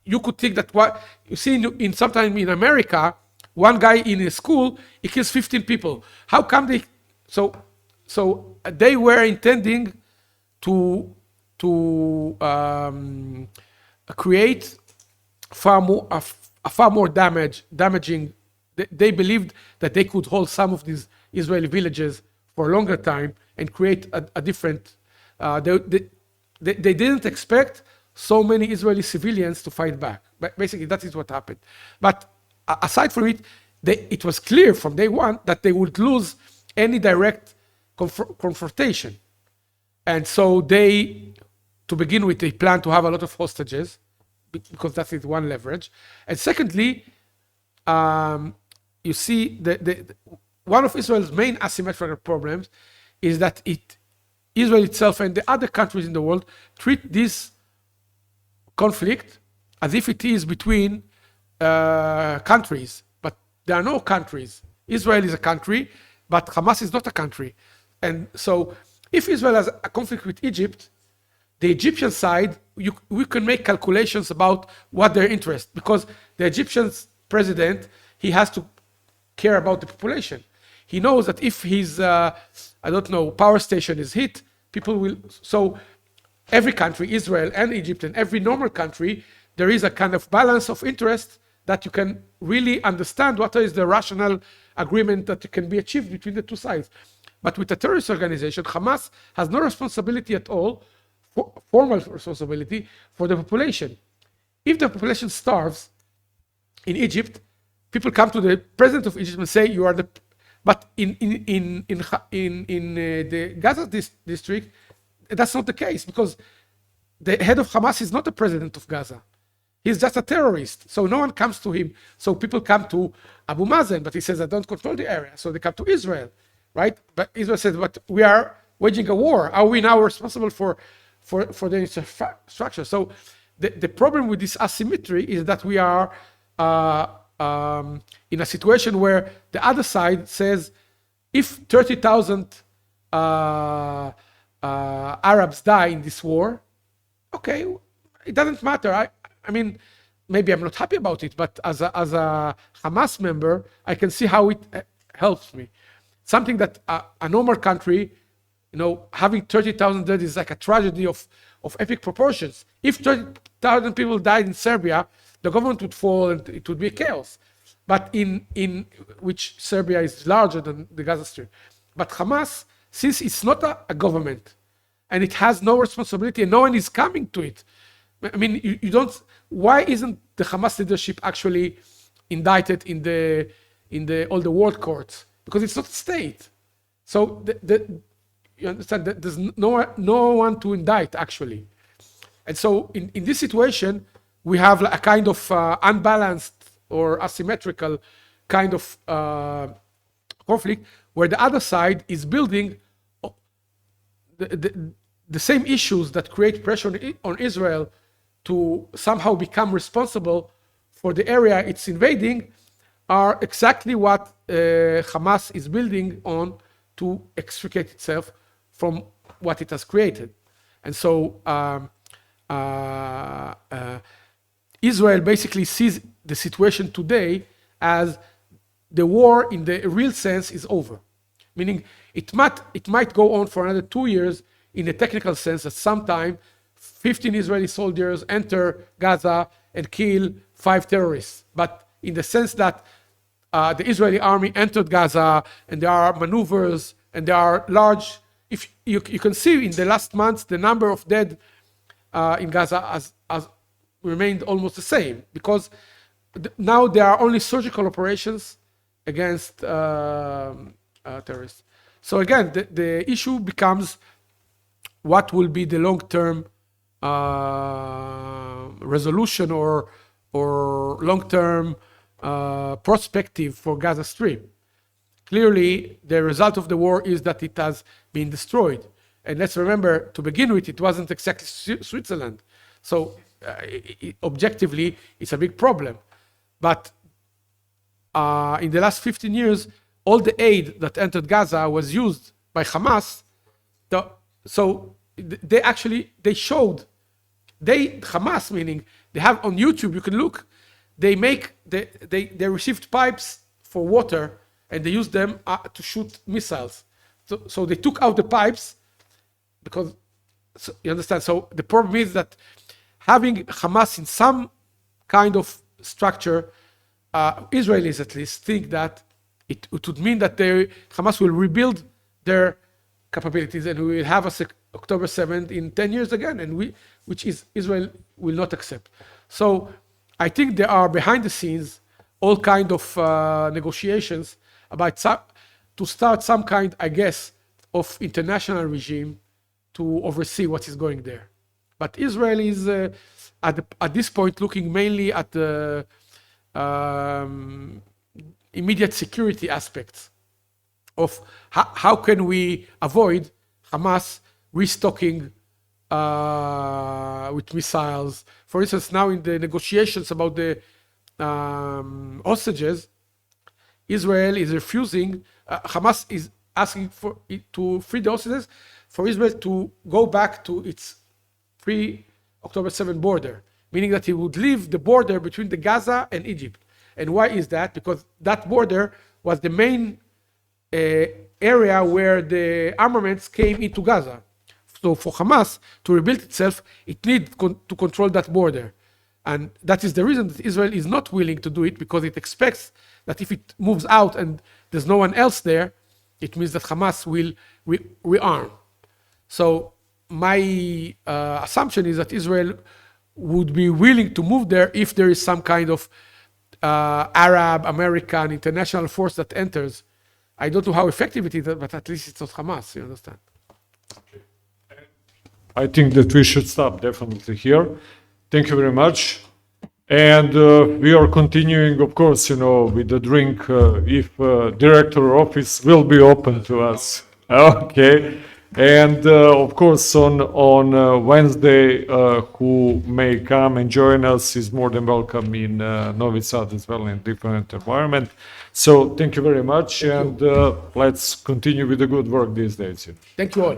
you could think that what you see sometimes in America, one guy in a school, he kills 15 people. How come they, so they were intending to create far more damaging. They believed that they could hold some of these Israeli villages for a longer time and create a different. They didn't expect so many Israeli civilians to fight back. But basically, that is what happened. But aside from it, it was clear from day one that they would lose any direct confrontation. And so to begin with, they plan to have a lot of hostages because that is one leverage. And secondly, you see, one of Israel's main asymmetrical problems is that Israel itself and the other countries in the world treat this conflict as if it is between countries, but there are no countries. Israel is a country, but Hamas is not a country. And so if Israel has a conflict with Egypt, the Egyptian side, we can make calculations about what their interest, because the Egyptian president, he has to care about the population. He knows that if his, power station is hit, people will, so every country, Israel and Egypt and every normal country, there is a kind of balance of interest that you can really understand what is the rational agreement that can be achieved between the two sides. But with a terrorist organization, Hamas has no responsibility at all, formal responsibility for the population. If the population starves in Egypt, people come to the president of Egypt and say, "You are the." But in the Gaza district, that's not the case, because the head of Hamas is not the president of Gaza. He's just a terrorist. So no one comes to him. So people come to Abu Mazen, but he says, "I don't control the area." So they come to Israel, right? But Israel says, "But we are waging a war. Are we now responsible for the infrastructure?" So the problem with this asymmetry is that we are in a situation where the other side says, if 30,000 Arabs die in this war, okay, it doesn't matter. I mean, maybe I'm not happy about it, but as a Hamas member, I can see how it helps me. Something that a normal country, having 30,000 dead is like a tragedy of epic proportions. If 30,000 people died in Serbia, the government would fall and it would be chaos. But in which Serbia is larger than the Gaza Strip. But Hamas, since it's not a government and it has no responsibility and no one is coming to it, I mean, you don't. Why isn't the Hamas leadership actually indicted in all the world courts? Because it's not a state. So you understand that there's no one to indict actually. And so in this situation, we have a kind of unbalanced or asymmetrical kind of conflict where the other side is building the same issues that create pressure on Israel to somehow become responsible for the area it's invading are exactly what Hamas is building on to extricate itself from what it has created. And so Israel basically sees the situation today as the war in the real sense is over. Meaning it might go on for another 2 years in a technical sense that sometime 15 Israeli soldiers enter Gaza and kill 5 terrorists. But in the sense that the Israeli army entered Gaza and there are maneuvers and there are large, if you can see in the last months, the number of dead in Gaza has remained almost the same, because now there are only surgical operations against terrorists. So again, the issue becomes what will be the long-term resolution or long-term perspective for Gaza Strip. Clearly, the result of the war is that it has been destroyed. And let's remember, to begin with, it wasn't exactly Switzerland. So objectively, it's a big problem. But in the last 15 years, all the aid that entered Gaza was used by Hamas. So they showed, Hamas, meaning they have on YouTube, you can look, they received pipes for water and they used them to shoot missiles. So they took out the pipes because, you understand, so the problem is that having Hamas in some kind of structure, Israelis at least think that it would mean that Hamas will rebuild their capabilities and we will have October 7th in 10 years again, and which is Israel will not accept. So I think there are behind the scenes all kind of negotiations about to start some kind, I guess, of international regime to oversee what is going there. But Israel is at this point looking mainly at the immediate security aspects of how can we avoid Hamas restocking with missiles. For instance, now in the negotiations about the hostages, Israel is refusing, Hamas is asking to free the hostages, for Israel to go back to its pre-October 7 border, meaning that he would leave the border between the Gaza and Egypt. And why is that? Because that border was the main area where the armaments came into Gaza. So for Hamas to rebuild itself, it needs to control that border. And that is the reason that Israel is not willing to do it, because it expects that if it moves out and there's no one else there, it means that Hamas will rearm. So my assumption is that Israel would be willing to move there if there is some kind of Arab, American, international force that enters. I don't know how effective it is, but at least it's not Hamas, you understand? I think that we should stop definitely here. Thank you very much. And we are continuing, of course, with the drink if director office will be open to us. Okay. And of course, on Wednesday, who may come and join us is more than welcome in Novi Sad as well, in different environment. So thank you very much, and let's continue with the good work these days. Thank you all.